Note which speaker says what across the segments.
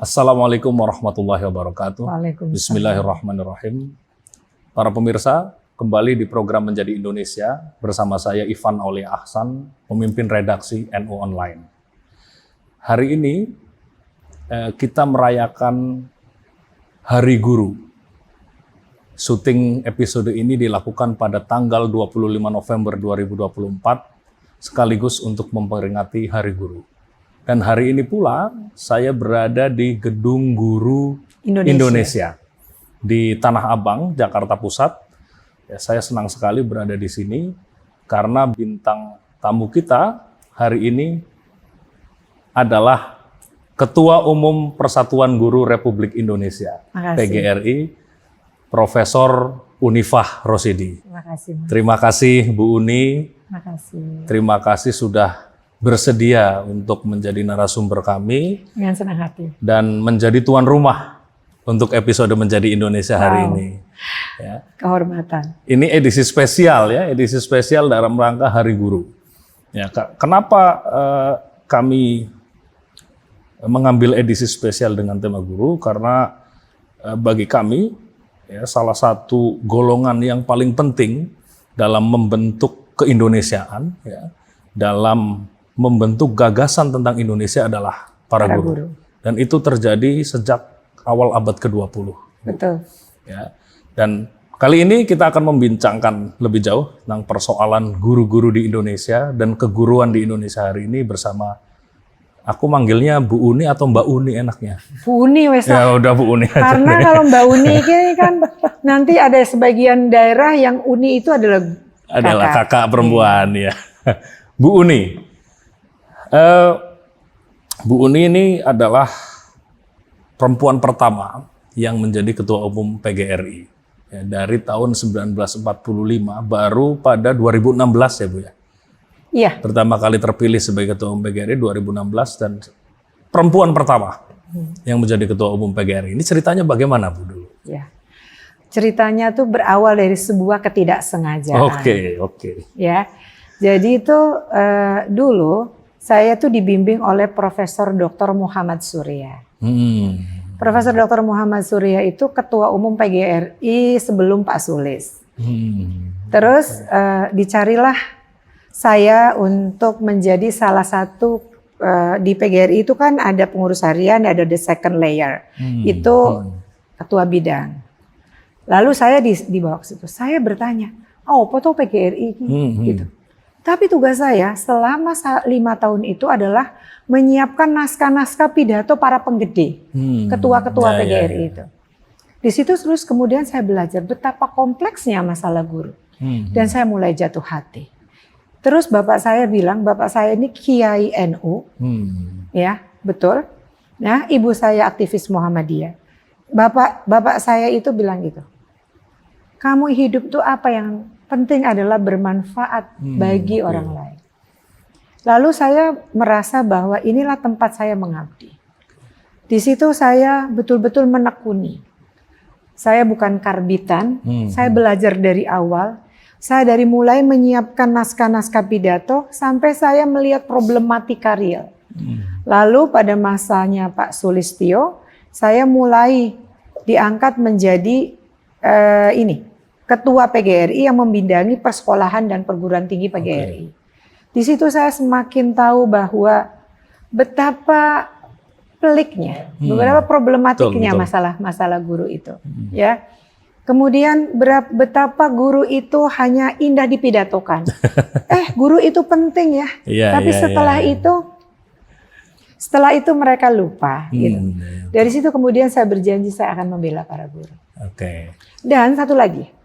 Speaker 1: Assalamualaikum warahmatullahi wabarakatuh.
Speaker 2: Waalaikumsalam.
Speaker 1: Bismillahirrahmanirrahim. Para pemirsa, kembali di program Menjadi Indonesia bersama saya Ivan Aulia Ahsan, pemimpin redaksi NU Online. Hari ini kita merayakan Hari Guru. Syuting episode ini dilakukan pada tanggal 25 November 2024 sekaligus untuk memperingati Hari Guru. Dan hari ini pula saya berada di Gedung Guru Indonesia di Tanah Abang, Jakarta Pusat. Ya, saya senang sekali berada di sini karena bintang tamu kita hari ini adalah Ketua Umum Persatuan Guru Republik Indonesia, PGRI, Profesor Unifah Rosidi. Terima kasih Bu Uni. Terima kasih sudah bersedia untuk menjadi narasumber kami.
Speaker 2: Dengan senang hati.
Speaker 1: Dan menjadi tuan rumah untuk episode Menjadi Indonesia hari ini. Ya.
Speaker 2: Kehormatan.
Speaker 1: Ini edisi spesial ya, edisi spesial dalam rangka Hari Guru. Ya, kenapa kami mengambil edisi spesial dengan tema guru? Karena bagi kami ya, salah satu golongan yang paling penting dalam membentuk keindonesiaan, ya, dalam membentuk gagasan tentang Indonesia adalah para guru. Dan itu terjadi sejak awal abad ke-20.
Speaker 2: Betul.
Speaker 1: Ya. Dan kali ini kita akan membincangkan lebih jauh tentang persoalan guru-guru di Indonesia dan keguruan di Indonesia hari ini bersama, aku manggilnya Bu Uni atau Mbak Uni enaknya?
Speaker 2: Bu Uni wes.
Speaker 1: Ya udah Bu Uni aja.
Speaker 2: Karena kalau Mbak Uni ini kan nanti ada sebagian daerah yang Uni itu adalah
Speaker 1: kakak perempuan ya. Bu Uni. Bu Uni ini adalah perempuan pertama yang menjadi Ketua Umum PGRI ya, dari tahun 1945 baru pada 2016 ya Bu ya.
Speaker 2: Iya.
Speaker 1: Pertama kali terpilih sebagai Ketua Umum PGRI 2016 dan perempuan pertama yang menjadi Ketua Umum PGRI. Ini ceritanya bagaimana Bu dulu?
Speaker 2: Ya. Ceritanya tuh berawal dari sebuah ketidaksengajaan.
Speaker 1: Oke.
Speaker 2: Ya. Jadi itu dulu saya tuh dibimbing oleh Profesor Dr. Muhammad Surya. Profesor Dr. Muhammad Surya itu Ketua Umum PGRI sebelum Pak Sulis. Terus dicarilah saya untuk menjadi salah satu di PGRI itu kan ada pengurus harian, ada the second layer. Itu ketua bidang. Lalu saya dibawa ke situ. Saya bertanya, apa tuh PGRI gitu. Tapi tugas saya selama 5 tahun itu adalah menyiapkan naskah-naskah pidato para penggede, ketua-ketua PGRI itu. Di situ terus kemudian saya belajar betapa kompleksnya masalah guru. Dan saya mulai jatuh hati. Terus bapak saya bilang, bapak saya ini Kiai NU, ya betul. Nah, ibu saya aktivis Muhammadiyah. Bapak saya itu bilang gitu, kamu hidup tuh apa yang penting adalah bermanfaat bagi orang lain. Lalu saya merasa bahwa inilah tempat saya mengabdi. Di situ saya betul-betul menekuni. Saya bukan karbitan, saya belajar dari awal. Saya dari mulai menyiapkan naskah-naskah pidato sampai saya melihat problematika real. Lalu pada masanya Pak Sulistyo, saya mulai diangkat menjadi Ketua PGRI yang membidangi persekolahan dan perguruan tinggi PGRI. Di situ saya semakin tahu bahwa betapa peliknya, betapa problematiknya masalah guru itu. Ya, kemudian betapa guru itu hanya indah dipidatokan. Guru itu penting ya. Tapi setelah itu mereka lupa. Gitu. Dari situ kemudian saya berjanji saya akan membela para guru. Dan satu lagi.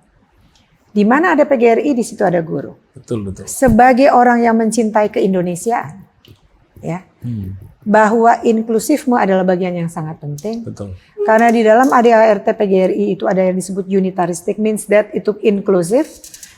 Speaker 2: Di mana ada PGRI, di situ ada guru.
Speaker 1: Betul.
Speaker 2: Sebagai orang yang mencintai keindonesiaan, ya, bahwa inklusifme adalah bagian yang sangat penting.
Speaker 1: Betul.
Speaker 2: Karena di dalam ADART PGRI itu ada yang disebut unitaristic, means that itu inklusif.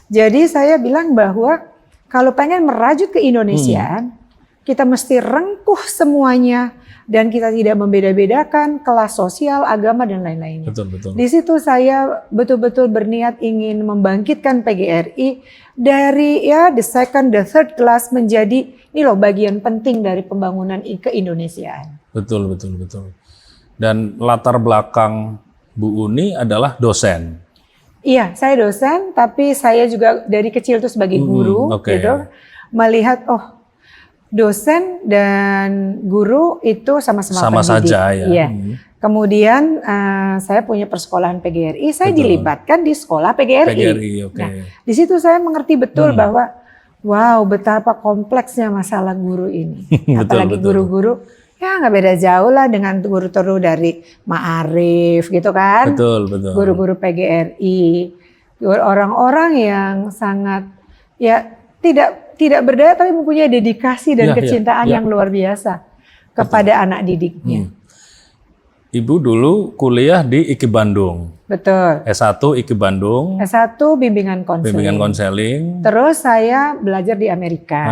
Speaker 2: Jadi saya bilang bahwa kalau pengen merajut keindonesiaan, kita mesti rengkuh semuanya. Dan kita tidak membeda-bedakan kelas sosial, agama, dan lain-lainnya.
Speaker 1: Betul.
Speaker 2: Di situ saya betul-betul berniat ingin membangkitkan PGRI dari the second, the third class menjadi ini loh bagian penting dari pembangunan keindonesiaan.
Speaker 1: Betul. Dan latar belakang Bu Uni adalah dosen.
Speaker 2: Iya, saya dosen, tapi saya juga dari kecil tuh sebagai guru, gitu, melihat dosen dan guru itu sama-sama pendidik.
Speaker 1: Saja ya.
Speaker 2: Iya. Kemudian saya punya persekolahan PGRI, saya dilibatkan di sekolah PGRI. Nah, di situ saya mengerti betul bahwa wow, betapa kompleksnya masalah guru ini. Apalagi guru-guru ya nggak beda jauh lah dengan guru-guru dari Ma'arif gitu kan.
Speaker 1: Betul.
Speaker 2: Guru-guru PGRI, orang-orang yang sangat ya tidak berdaya tapi mempunyai dedikasi dan kecintaan yang luar biasa kepada anak didiknya.
Speaker 1: Ibu dulu kuliah di IKI Bandung.
Speaker 2: Betul.
Speaker 1: S1 IKI Bandung.
Speaker 2: S1 bimbingan konseling. Terus saya belajar di Amerika,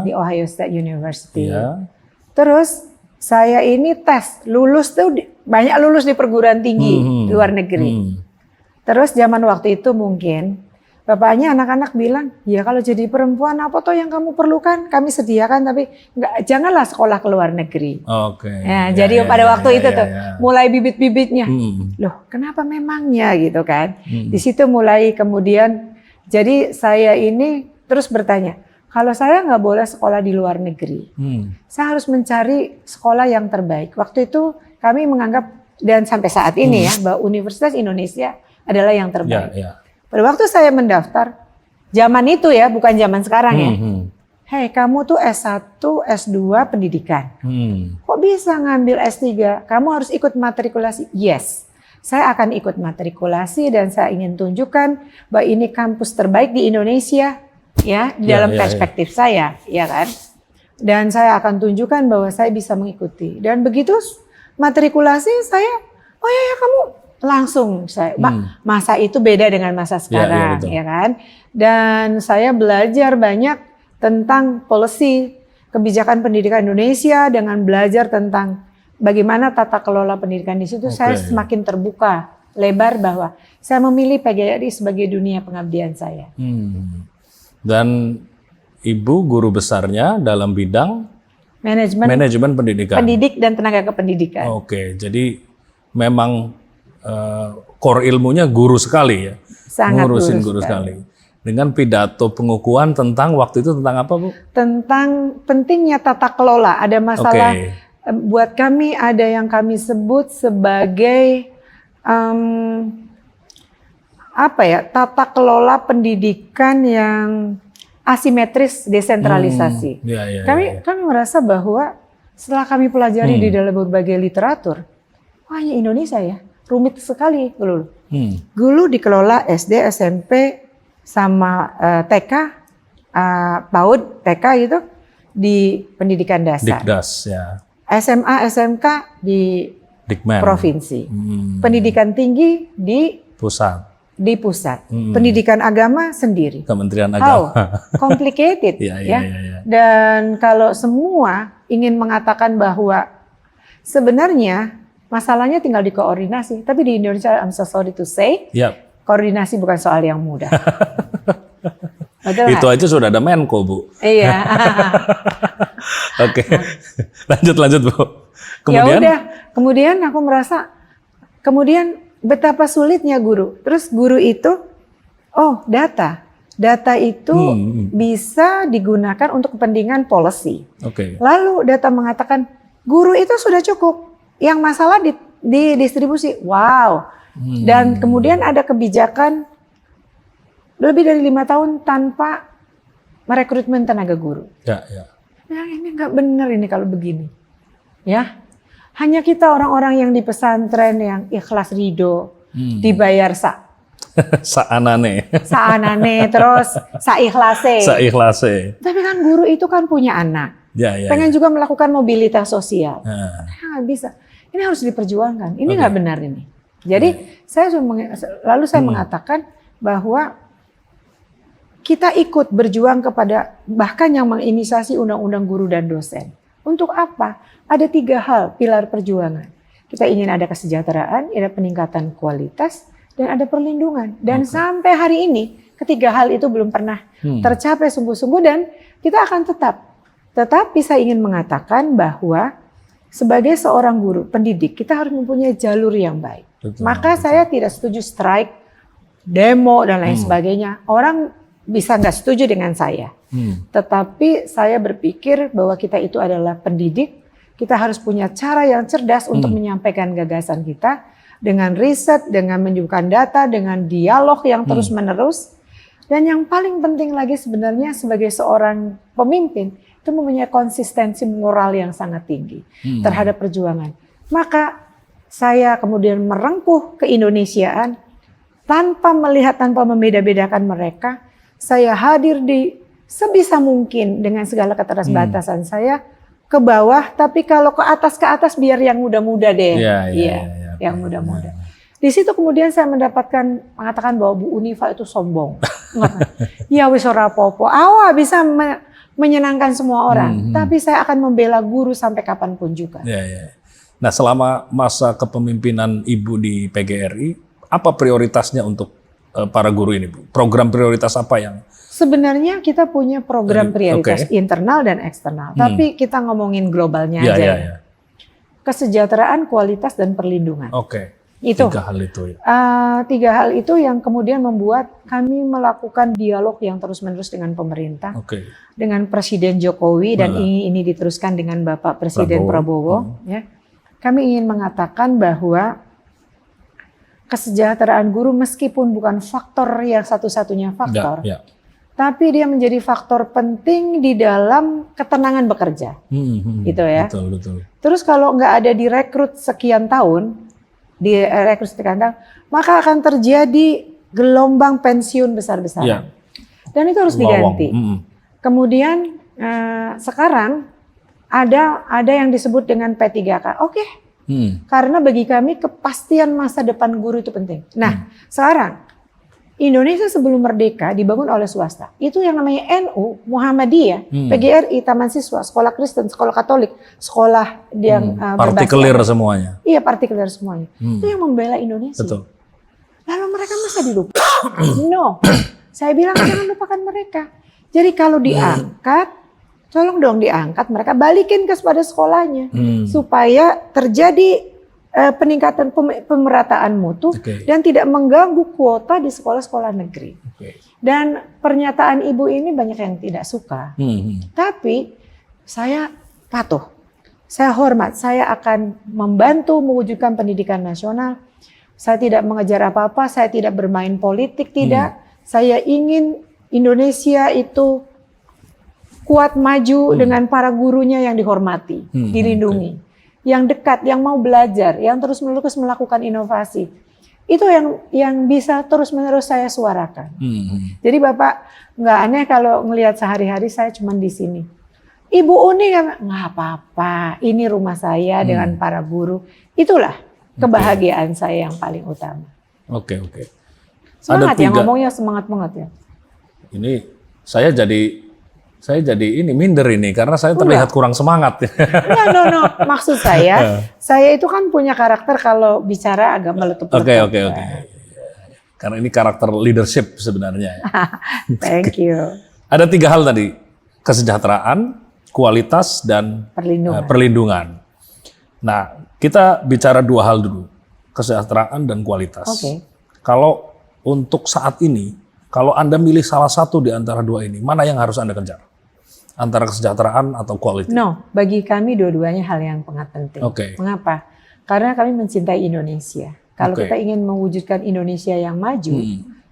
Speaker 2: di Ohio State University. Terus saya ini tes, lulus tuh banyak lulus di perguruan tinggi luar negeri. Terus zaman waktu itu mungkin bapaknya anak-anak bilang, ya kalau jadi perempuan apa toh yang kamu perlukan kami sediakan, tapi janganlah sekolah ke luar negeri. Jadi pada waktu itu tuh mulai bibit-bibitnya, loh kenapa memangnya gitu kan? Di situ mulai kemudian, jadi saya ini terus bertanya, kalau saya nggak boleh sekolah di luar negeri, saya harus mencari sekolah yang terbaik. Waktu itu kami menganggap dan sampai saat ini ya bahwa Universitas Indonesia adalah yang terbaik. Pada waktu saya mendaftar, zaman itu ya, bukan zaman sekarang ya. Hei, kamu tuh S1, S2 pendidikan. Kok bisa ngambil S3? Kamu harus ikut matrikulasi. Yes, saya akan ikut matrikulasi dan saya ingin tunjukkan bahwa ini kampus terbaik di Indonesia ya, dalam perspektif saya, ya kan? Dan saya akan tunjukkan bahwa saya bisa mengikuti. Dan begitu matrikulasi saya, oh ya kamu langsung masa itu beda dengan masa sekarang, ya kan? Dan saya belajar banyak tentang policy kebijakan pendidikan Indonesia dengan belajar tentang bagaimana tata kelola pendidikan di situ. Saya semakin terbuka lebar bahwa saya memilih PGRI sebagai dunia pengabdian saya.
Speaker 1: Dan Ibu guru besarnya dalam bidang manajemen pendidikan.
Speaker 2: Pendidik dan tenaga kependidikan.
Speaker 1: Jadi memang core ilmunya guru sekali ya.
Speaker 2: Sangat
Speaker 1: ngurusin guru sekali. Dengan pidato pengukuhan tentang waktu itu tentang apa, Bu?
Speaker 2: Tentang pentingnya tata kelola. Ada masalah buat kami, ada yang kami sebut sebagai tata kelola pendidikan yang asimetris desentralisasi. Kami merasa bahwa setelah kami pelajari di dalam berbagai literatur, hanya Indonesia ya, rumit sekali dulu. Dulu dikelola SD, SMP, sama TK, PAUD, TK itu di pendidikan dasar.
Speaker 1: Dikdas ya.
Speaker 2: SMA, SMK di
Speaker 1: Dikmen.
Speaker 2: Provinsi. Pendidikan tinggi di
Speaker 1: pusat.
Speaker 2: Pendidikan agama sendiri.
Speaker 1: Kementerian Agama.
Speaker 2: Complicated ya. Dan kalau semua ingin mengatakan bahwa sebenarnya masalahnya tinggal dikoordinasi, tapi di Indonesia, I'm so sorry to say, koordinasi bukan soal yang mudah. Betul,
Speaker 1: itu aja sudah ada Menko, Bu.
Speaker 2: Iya.
Speaker 1: Oke, lanjut Bu.
Speaker 2: Kemudian? Ya udah, kemudian aku merasa, betapa sulitnya guru. Terus guru itu, data itu bisa digunakan untuk kepentingan policy. Lalu data mengatakan guru itu sudah cukup. Yang masalah di distribusi. Wow. Dan kemudian ada kebijakan lebih dari 5 tahun tanpa merekrutmen tenaga guru. Nah, ini nggak benar ini kalau begini. Ya. Hanya kita orang-orang yang di pesantren yang ikhlas ridho, dibayar saanane terus saikhlase. Tapi kan guru itu kan punya anak. Pengen juga melakukan mobilitas sosial. Nggak bisa. Ini harus diperjuangkan. Ini nggak benar ini. Jadi saya mengatakan bahwa kita ikut berjuang kepada bahkan yang menginisiasi undang-undang guru dan dosen. Untuk apa? Ada 3 hal pilar perjuangan. Kita ingin ada kesejahteraan, ada peningkatan kualitas, dan ada perlindungan. Dan sampai hari ini ketiga hal itu belum pernah tercapai sungguh-sungguh, dan kita akan tetapi saya ingin mengatakan bahwa sebagai seorang guru, pendidik, kita harus mempunyai jalur yang baik.
Speaker 1: Betul,
Speaker 2: Maka saya tidak setuju strike, demo, dan lain sebagainya. Orang bisa nggak setuju dengan saya. Tetapi saya berpikir bahwa kita itu adalah pendidik, kita harus punya cara yang cerdas untuk menyampaikan gagasan kita dengan riset, dengan menunjukkan data, dengan dialog yang terus-menerus. Dan yang paling penting lagi sebenarnya sebagai seorang pemimpin, itu mempunyai konsistensi moral yang sangat tinggi terhadap perjuangan. Maka saya kemudian merengkuh keindonesiaan tanpa melihat, tanpa membeda-bedakan mereka. Saya hadir di sebisa mungkin dengan segala keterbatasan saya ke bawah, tapi kalau ke atas biar yang muda-muda deh. Yang muda-muda. Di situ kemudian saya mengatakan bahwa Bu Unifa itu sombong. Ya wis ora apa-apa. Awa bisa menyenangkan semua orang, tapi saya akan membela guru sampai kapanpun juga.
Speaker 1: Nah, selama masa kepemimpinan Ibu di PGRI, apa prioritasnya untuk para guru ini, Bu? Program prioritas apa yang?
Speaker 2: Sebenarnya kita punya program prioritas internal dan eksternal, tapi kita ngomongin globalnya aja. Kesejahteraan, kualitas, dan perlindungan. Itu 3 hal itu. 3 hal itu yang kemudian membuat kami melakukan dialog yang terus-menerus dengan pemerintah, dengan Presiden Jokowi, dan ini diteruskan dengan Bapak Presiden Prabowo. Ya. Kami ingin mengatakan bahwa kesejahteraan guru meskipun bukan faktor yang satu-satunya faktor, tapi dia menjadi faktor penting di dalam ketenangan bekerja, gitu ya.
Speaker 1: Betul.
Speaker 2: Terus kalau nggak ada direkrut sekian tahun, maka akan terjadi gelombang pensiun besar-besaran. Dan itu harus diganti. Kemudian sekarang ada yang disebut dengan P3K. Karena bagi kami kepastian masa depan guru itu penting. Nah, sekarang Indonesia sebelum merdeka dibangun oleh swasta. Itu yang namanya NU, Muhammadiyah, PGRI, Taman Siswa, sekolah Kristen, sekolah Katolik, sekolah yang
Speaker 1: partikelir semuanya.
Speaker 2: Iya, partikelir semuanya. Itu yang membela Indonesia.
Speaker 1: Betul.
Speaker 2: Lalu mereka masa dilupakan? No. Saya bilang jangan lupakan mereka. Jadi kalau diangkat, tolong dong diangkat, mereka balikin kepada sekolahnya supaya terjadi peningkatan pemerataan mutu dan tidak mengganggu kuota di sekolah-sekolah negeri. Dan pernyataan Ibu ini banyak yang tidak suka. Tapi saya patuh, saya hormat, saya akan membantu mewujudkan pendidikan nasional. Saya tidak mengejar apa-apa, saya tidak bermain politik, tidak. Saya ingin Indonesia itu kuat maju dengan para gurunya yang dihormati, dilindungi. Yang dekat, yang mau belajar, yang terus-menerus melakukan inovasi. Itu yang bisa terus-menerus saya suarakan. Jadi Bapak nggak aneh kalau ngelihat sehari-hari saya cuma di sini. Ibu Uni nggak apa-apa, ini rumah saya dengan para guru. Itulah kebahagiaan saya yang paling utama. Semangat ya, ngomongnya semangat banget ya.
Speaker 1: Ini saya jadi ini minder ini karena saya terlihat kurang semangat.
Speaker 2: No. Maksud saya itu kan punya karakter kalau bicara agak meletup-letup.
Speaker 1: Oke. Karena ini karakter leadership sebenarnya.
Speaker 2: Thank you.
Speaker 1: Ada 3 hal tadi, kesejahteraan, kualitas, dan perlindungan. Nah, kita bicara 2 hal dulu, kesejahteraan dan kualitas. Kalau untuk saat ini, kalau Anda milih salah satu di antara 2 ini, mana yang harus Anda kejar? Antara kesejahteraan atau kualitas?
Speaker 2: No, bagi kami dua-duanya hal yang sangat penting. Mengapa? Karena kami mencintai Indonesia. Kalau kita ingin mewujudkan Indonesia yang maju,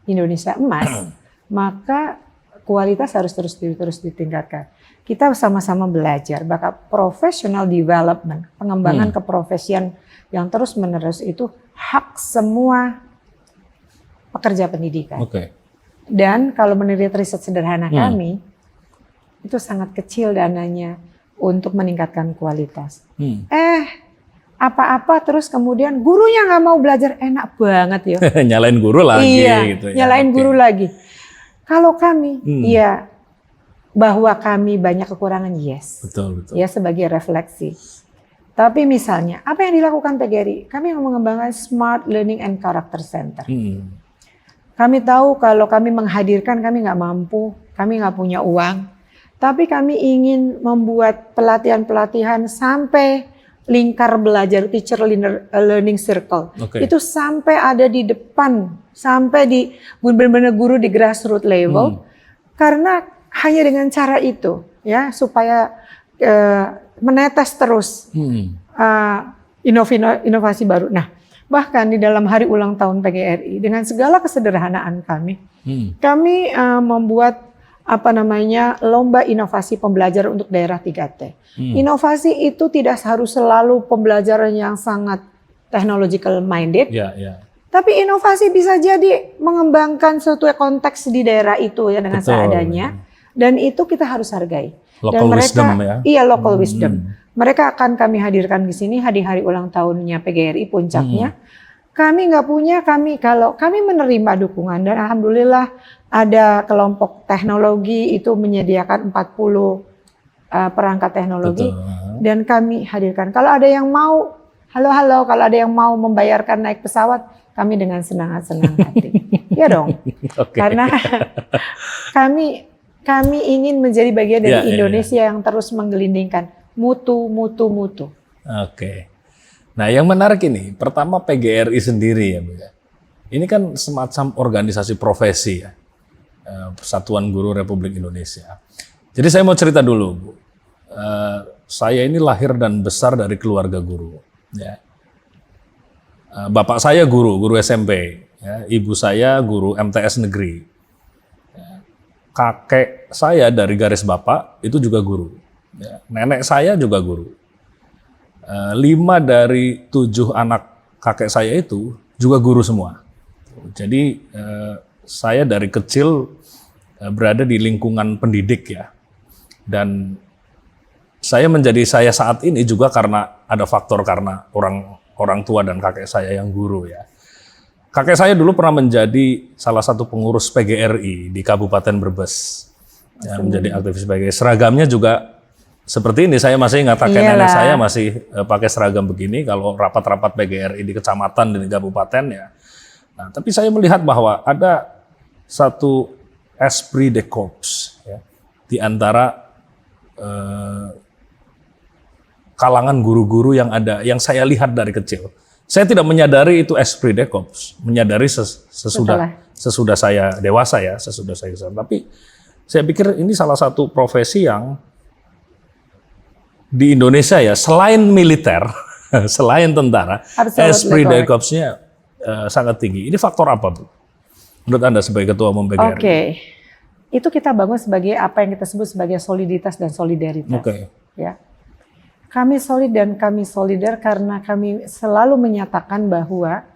Speaker 2: Indonesia emas, maka kualitas harus terus ditingkatkan. Kita sama-sama belajar, bahkan professional development, pengembangan keprofesian yang terus-menerus itu hak semua pekerja pendidikan. Dan kalau menurut riset sederhana kami, itu sangat kecil dananya untuk meningkatkan kualitas. Apa-apa terus kemudian gurunya nggak mau belajar, enak banget ya.
Speaker 1: Nyalain guru lagi. Gitu ya.
Speaker 2: Nyalain guru lagi. Kalau kami, ya bahwa kami banyak kekurangan, yes.
Speaker 1: Betul.
Speaker 2: Ya sebagai refleksi. Tapi misalnya, apa yang dilakukan PGRI? Kami mengembangkan Smart Learning and Character Center. Kami tahu kalau kami menghadirkan, kami nggak mampu, kami nggak punya uang. Tapi kami ingin membuat pelatihan-pelatihan sampai lingkar belajar, teacher learning circle. Itu sampai ada di depan, sampai di benar-benar guru di grassroots level. Karena hanya dengan cara itu ya supaya menetes terus inovasi baru. Nah, bahkan di dalam hari ulang tahun PGRI dengan segala kesederhanaan kami, kami membuat lomba inovasi pembelajaran untuk daerah 3T. Inovasi itu tidak harus selalu pembelajaran yang sangat technological minded. Tapi inovasi bisa jadi mengembangkan suatu konteks di daerah itu ya dengan seadanya. Dan itu kita harus hargai.
Speaker 3: Local wisdom ya.
Speaker 2: Iya, local wisdom. Mereka akan kami hadirkan di sini hari ulang tahunnya PGRI puncaknya. Kami nggak punya, kalau kami menerima dukungan dan alhamdulillah ada kelompok teknologi itu menyediakan 40 perangkat teknologi. Dan kami hadirkan. Kalau ada yang mau, halo, kalau ada yang mau membayarkan naik pesawat, kami dengan senang hati. Ya dong. Karena kami ingin menjadi bagian dari Indonesia yang terus menggelindingkan mutu.
Speaker 3: Nah, yang menarik ini, pertama PGRI sendiri ya, Bu. Ini kan semacam organisasi profesi ya, Persatuan Guru Republik Indonesia. Jadi saya mau cerita dulu, Bu. Saya ini lahir dan besar dari keluarga guru. Ya. Bapak saya guru SMP. Ya. Ibu saya guru MTS negeri. Ya. Kakek saya dari garis bapak itu juga guru. Ya. Nenek saya juga guru. 5 dari 7 anak kakek saya itu juga guru semua. Jadi saya dari kecil berada di lingkungan pendidik ya. Dan saya menjadi saya saat ini juga karena ada faktor karena orang tua dan kakek saya yang guru ya. Kakek saya dulu pernah menjadi salah satu pengurus PGRI di Kabupaten Brebes. Ya, menjadi aktivis PGRI. Seragamnya juga seperti ini, saya masih ingat kakek nenek saya masih pakai seragam begini kalau rapat-rapat PGRI di kecamatan dan di kabupaten ya. Nah, tapi saya melihat bahwa ada satu esprit de corps ya, di antara kalangan guru-guru yang ada, yang saya lihat dari kecil. Saya tidak menyadari itu esprit de corps, menyadari sesudah saya dewasa ya, sesudah saya besar. Tapi saya pikir ini salah satu profesi yang di Indonesia ya, selain militer, selain tentara, esprit de corps-nya sangat tinggi. Ini faktor apa, Bu? Menurut Anda sebagai Ketua Umum PGRI?
Speaker 2: Itu kita bangun sebagai apa yang kita sebut sebagai soliditas dan solidaritas. Ya. Kami solid dan kami solidar karena kami selalu menyatakan bahwa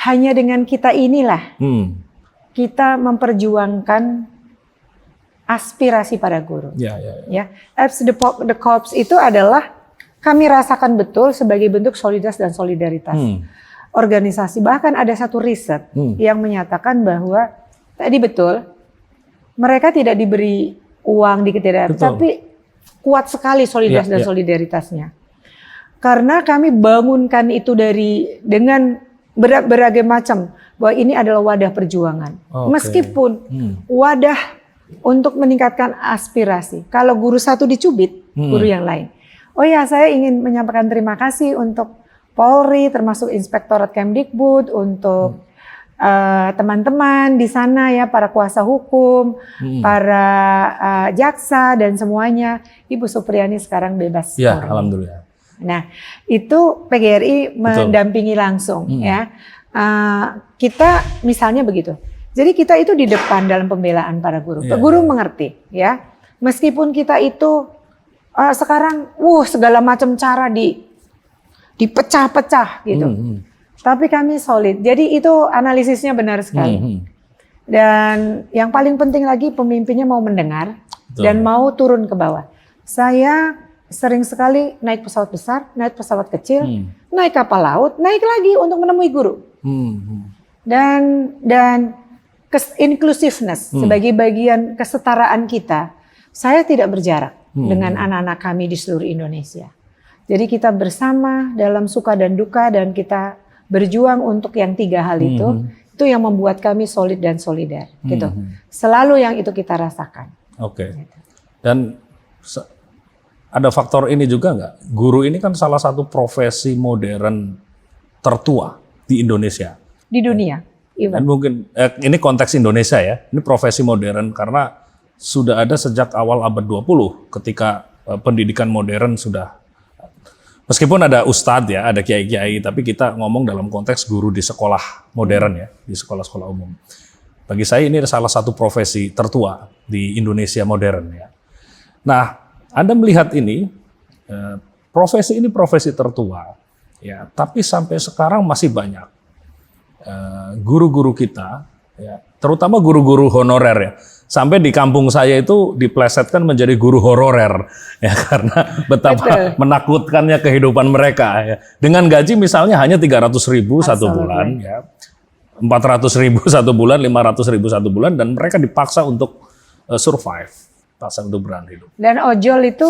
Speaker 2: hanya dengan kita inilah kita memperjuangkan aspirasi para guru. Ya. The Corps itu adalah kami rasakan betul sebagai bentuk solidaritas dan solidaritas. Organisasi, bahkan ada satu riset yang menyatakan bahwa tadi betul, mereka tidak diberi uang dikit, tapi kuat sekali solidaritas dan solidaritasnya. Karena kami bangunkan itu dengan berbagai macam, bahwa ini adalah wadah perjuangan. Meskipun wadah untuk meningkatkan aspirasi. Kalau guru satu dicubit, guru yang lain. Oh ya, saya ingin menyampaikan terima kasih untuk Polri, termasuk Inspektorat Kemdikbud, untuk teman-teman di sana ya, para kuasa hukum, para jaksa dan semuanya. Ibu Supriyani sekarang bebas.
Speaker 3: Ya, alhamdulillah.
Speaker 2: Nah, itu PGRI mendampingi langsung ya. Kita misalnya begitu. Jadi kita itu di depan dalam pembelaan para guru. Guru mengerti ya. Meskipun kita itu sekarang segala macam cara dipecah-pecah gitu. Tapi kami solid. Jadi itu analisisnya benar sekali. Dan yang paling penting lagi pemimpinnya mau mendengar dan mau turun ke bawah. Saya sering sekali naik pesawat besar, naik pesawat kecil, naik kapal laut, naik lagi untuk menemui guru. Dan inclusiveness sebagai bagian kesetaraan kita, saya tidak berjarak dengan anak-anak kami di seluruh Indonesia. Jadi kita bersama dalam suka dan duka dan kita berjuang untuk yang 3 hal itu yang membuat kami solid dan solidar. Gitu. Selalu yang itu kita rasakan.
Speaker 3: Dan
Speaker 1: ada faktor ini juga nggak? Guru ini kan salah satu profesi modern tertua di Indonesia.
Speaker 2: Di dunia.
Speaker 1: Dan mungkin ini konteks Indonesia ya. Ini profesi modern karena sudah ada sejak awal abad 20 ketika pendidikan modern sudah, meskipun ada ustadz ya, ada kiai-kiai, tapi kita ngomong dalam konteks guru di sekolah modern ya, di sekolah-sekolah umum. Bagi saya ini salah satu profesi tertua di Indonesia modern ya. Nah, Anda melihat ini, profesi ini profesi tertua, ya, tapi sampai sekarang masih banyak guru-guru kita, ya, terutama guru-guru honorer ya. Sampai di kampung saya itu diplesetkan menjadi guru hororer, ya, karena betapa menakutkannya kehidupan mereka. Ya. Dengan gaji misalnya hanya 300.000 satu bulan, ya, 400.000 satu bulan, 500.000 satu bulan, dan mereka dipaksa untuk survive, paksa untuk bertahan hidup.
Speaker 2: Dan ojol itu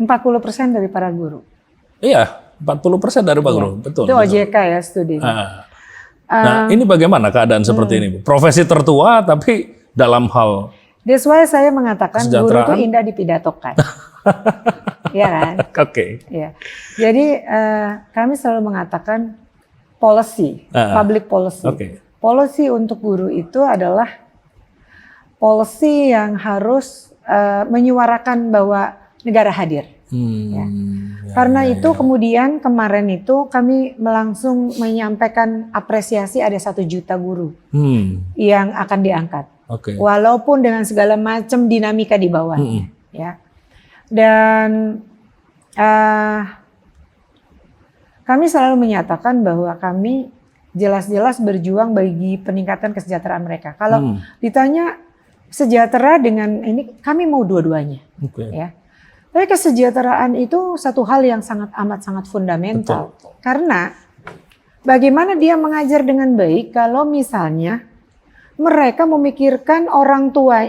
Speaker 2: 40% dari para guru.
Speaker 1: Iya, 40% dari para guru, betul.
Speaker 2: Itu OJK ya studinya.
Speaker 1: Nah, ini bagaimana keadaan seperti ini, Bu? Profesi tertua, tapi dalam hal
Speaker 2: that's why saya mengatakan guru itu indah dipidatokan. Iya kan?
Speaker 1: Oke.
Speaker 2: Ya. Jadi kami selalu mengatakan policy, public policy. Policy untuk guru itu adalah policy yang harus menyuarakan bahwa negara hadir. Ya. Karena itu kemudian kemarin itu kami langsung menyampaikan apresiasi ada 1 juta guru yang akan diangkat. Walaupun dengan segala macam dinamika di bawahnya. Ya. Dan kami selalu menyatakan bahwa kami jelas-jelas berjuang bagi peningkatan kesejahteraan mereka. Kalau ditanya sejahtera dengan ini, kami mau dua-duanya. Ya. Tapi kesejahteraan itu satu hal yang sangat fundamental. Betul. Karena bagaimana dia mengajar dengan baik kalau misalnya mereka memikirkan orang tua,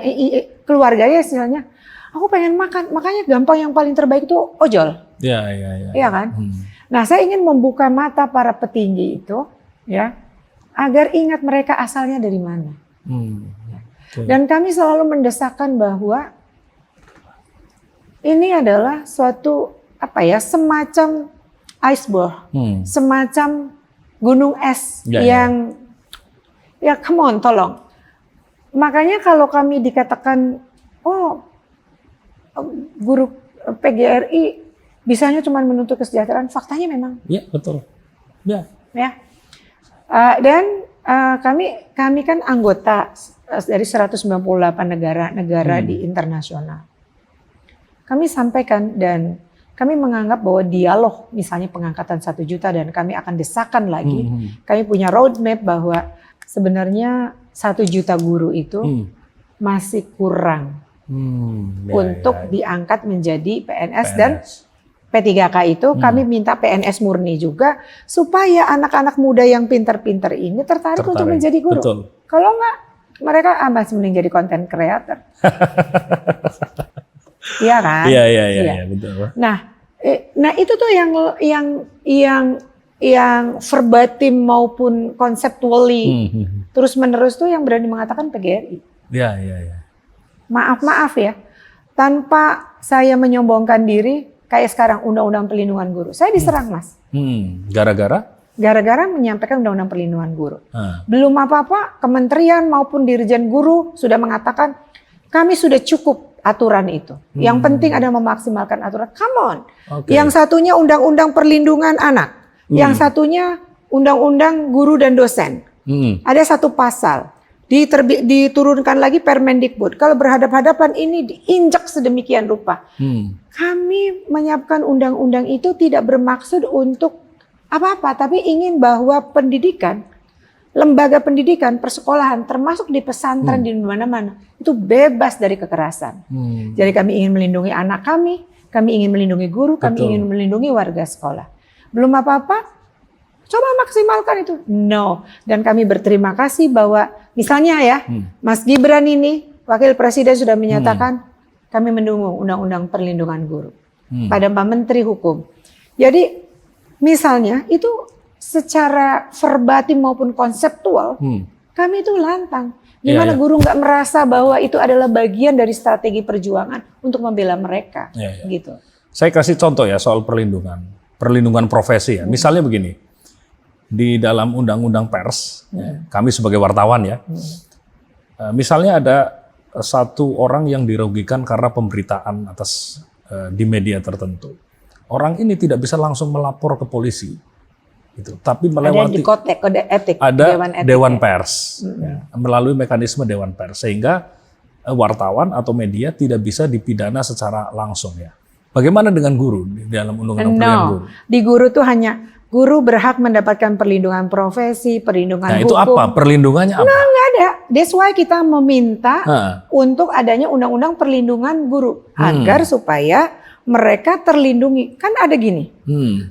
Speaker 2: keluarganya istilahnya, aku pengen makan, makanya gampang yang paling terbaik itu ojol. Iya kan? Nah, saya ingin membuka mata para petinggi itu, ya, agar ingat mereka asalnya dari mana. Dan kami selalu mendesakkan bahwa ini adalah suatu semacam iceberg, semacam gunung es yang ya come on, tolong. Makanya kalau kami dikatakan guru PGRI bisanya cuma menuntut kesejahteraan, faktanya memang. Iya, betul. Ya. Dan kami kan anggota dari 198 negara di internasional. Kami sampaikan dan kami menganggap bahwa dialog misalnya pengangkatan 1 juta dan kami akan desakan lagi. Kami punya roadmap bahwa sebenarnya 1 juta guru itu masih kurang untuk diangkat menjadi PNS. Dan P3K itu kami minta PNS murni juga supaya anak-anak muda yang pintar-pintar ini tertarik untuk menjadi guru. Betul. Kalau enggak, mereka masih mending jadi content creator. Iya kan? Iya, betul. Nah itu tuh yang verbatim maupun conceptually terus menerus tuh yang berani mengatakan PGRI. Iya. Maaf ya, tanpa saya menyombongkan diri, kayak sekarang Undang-Undang Perlindungan Guru, saya diserang Mas. Gara-gara menyampaikan Undang-Undang Perlindungan Guru. Belum apa-apa, kementerian maupun dirjen guru sudah mengatakan kami sudah cukup aturan itu. Yang penting adalah memaksimalkan aturan. Come on. Yang satunya Undang-Undang Perlindungan Anak. Yang satunya Undang-Undang Guru dan Dosen. Ada satu pasal. Diturunkan lagi Permendikbud. Kalau berhadap-hadapan ini diinjak sedemikian rupa. Kami menyiapkan undang-undang itu tidak bermaksud untuk apa-apa. Tapi ingin bahwa pendidikan, lembaga pendidikan, persekolahan, termasuk di pesantren di mana-mana, itu bebas dari kekerasan. Jadi kami ingin melindungi anak kami ingin melindungi guru, kami ingin melindungi warga sekolah. Belum apa-apa, coba maksimalkan itu. No. Dan kami berterima kasih bahwa misalnya ya, Mas Gibran ini, Wakil Presiden sudah menyatakan kami mendukung Undang-Undang Perlindungan Guru pada Pak Menteri Hukum. Jadi misalnya itu secara verbatim maupun konseptual, kami itu lantang. Gimana guru nggak merasa bahwa itu adalah bagian dari strategi perjuangan untuk membela mereka, gitu.
Speaker 1: Saya kasih contoh ya soal perlindungan profesi ya. Misalnya begini, di dalam undang-undang pers, ya, kami sebagai wartawan ya, misalnya ada satu orang yang dirugikan karena pemberitaan atas di media tertentu. Orang ini tidak bisa langsung melapor ke polisi, gitu. Tapi melewati
Speaker 2: Ada di kode etik,
Speaker 1: ada
Speaker 2: etik
Speaker 1: dewan
Speaker 2: ya.
Speaker 1: pers, ya, melalui mekanisme dewan pers, sehingga wartawan atau media tidak bisa dipidana secara langsung ya. Bagaimana dengan guru di dalam undang-undang perlindungan guru?
Speaker 2: Di guru tuh hanya guru berhak mendapatkan perlindungan profesi, perlindungan
Speaker 1: Nah
Speaker 2: hukum.
Speaker 1: itu apa? Perlindungannya apa?
Speaker 2: Nggak ada. That's why kita meminta untuk adanya undang-undang perlindungan guru agar supaya mereka terlindungi. Kan ada gini,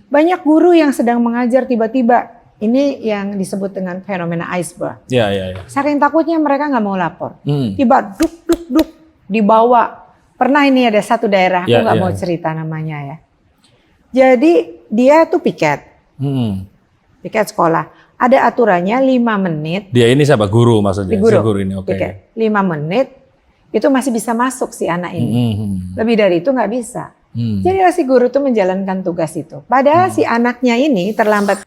Speaker 2: banyak guru yang sedang mengajar tiba-tiba ini yang disebut dengan fenomena iceberg.
Speaker 1: Ya.
Speaker 2: Saking takutnya mereka nggak mau lapor, tiba duk dibawa. Pernah ini ada satu daerah, aku nggak mau cerita namanya ya. Jadi dia tuh piket sekolah. Ada aturannya 5 menit.
Speaker 1: Dia ini siapa? Guru maksudnya?
Speaker 2: Guru.
Speaker 1: Si guru ini, oke.
Speaker 2: 5 menit itu masih bisa masuk si anak ini. Lebih dari itu nggak bisa. Jadi si guru tuh menjalankan tugas itu. Padahal si anaknya ini terlambat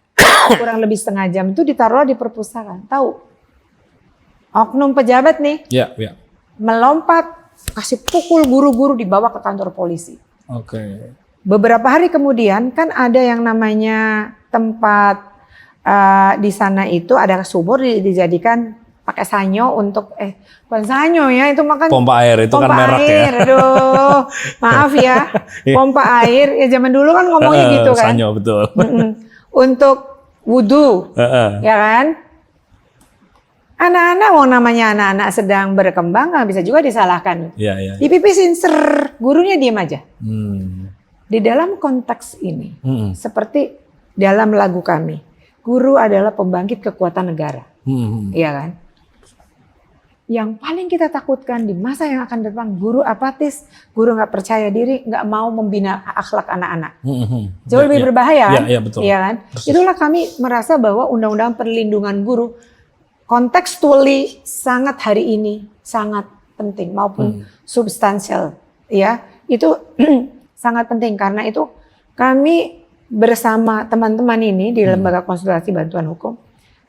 Speaker 2: kurang lebih setengah jam itu ditaruh di perpustakaan. Tahu? Oknum pejabat nih
Speaker 1: Ya.
Speaker 2: melompat kasih pukul guru-guru dibawa ke kantor polisi.
Speaker 1: Oke.
Speaker 2: Beberapa hari kemudian kan ada yang namanya tempat di sana itu ada sumur dijadikan pakai sanyo untuk bukan sanyo ya itu makan
Speaker 1: Pompa air itu kan merek
Speaker 2: air.
Speaker 1: ya.
Speaker 2: Aduh, maaf ya. Pompa air ya zaman dulu kan ngomongnya gitu kan.
Speaker 1: Sanyo betul.
Speaker 2: Untuk wudhu, ya kan? Anak-anak, namanya anak-anak sedang berkembang, nggak bisa juga disalahkan.
Speaker 1: Iya.
Speaker 2: Dipipisin, gurunya diem aja. Di dalam konteks ini, seperti dalam lagu kami, guru adalah pembangkit kekuatan negara, iya kan? Yang paling kita takutkan di masa yang akan datang, guru apatis, guru nggak percaya diri, nggak mau membina akhlak anak-anak. Jauh lebih berbahaya, kan?
Speaker 1: Iya, betul.
Speaker 2: Iya kan? Itulah kami merasa bahwa undang-undang perlindungan guru contextually sangat hari ini sangat penting maupun substansial ya itu sangat penting karena itu kami bersama teman-teman ini di Lembaga Konsultasi Bantuan Hukum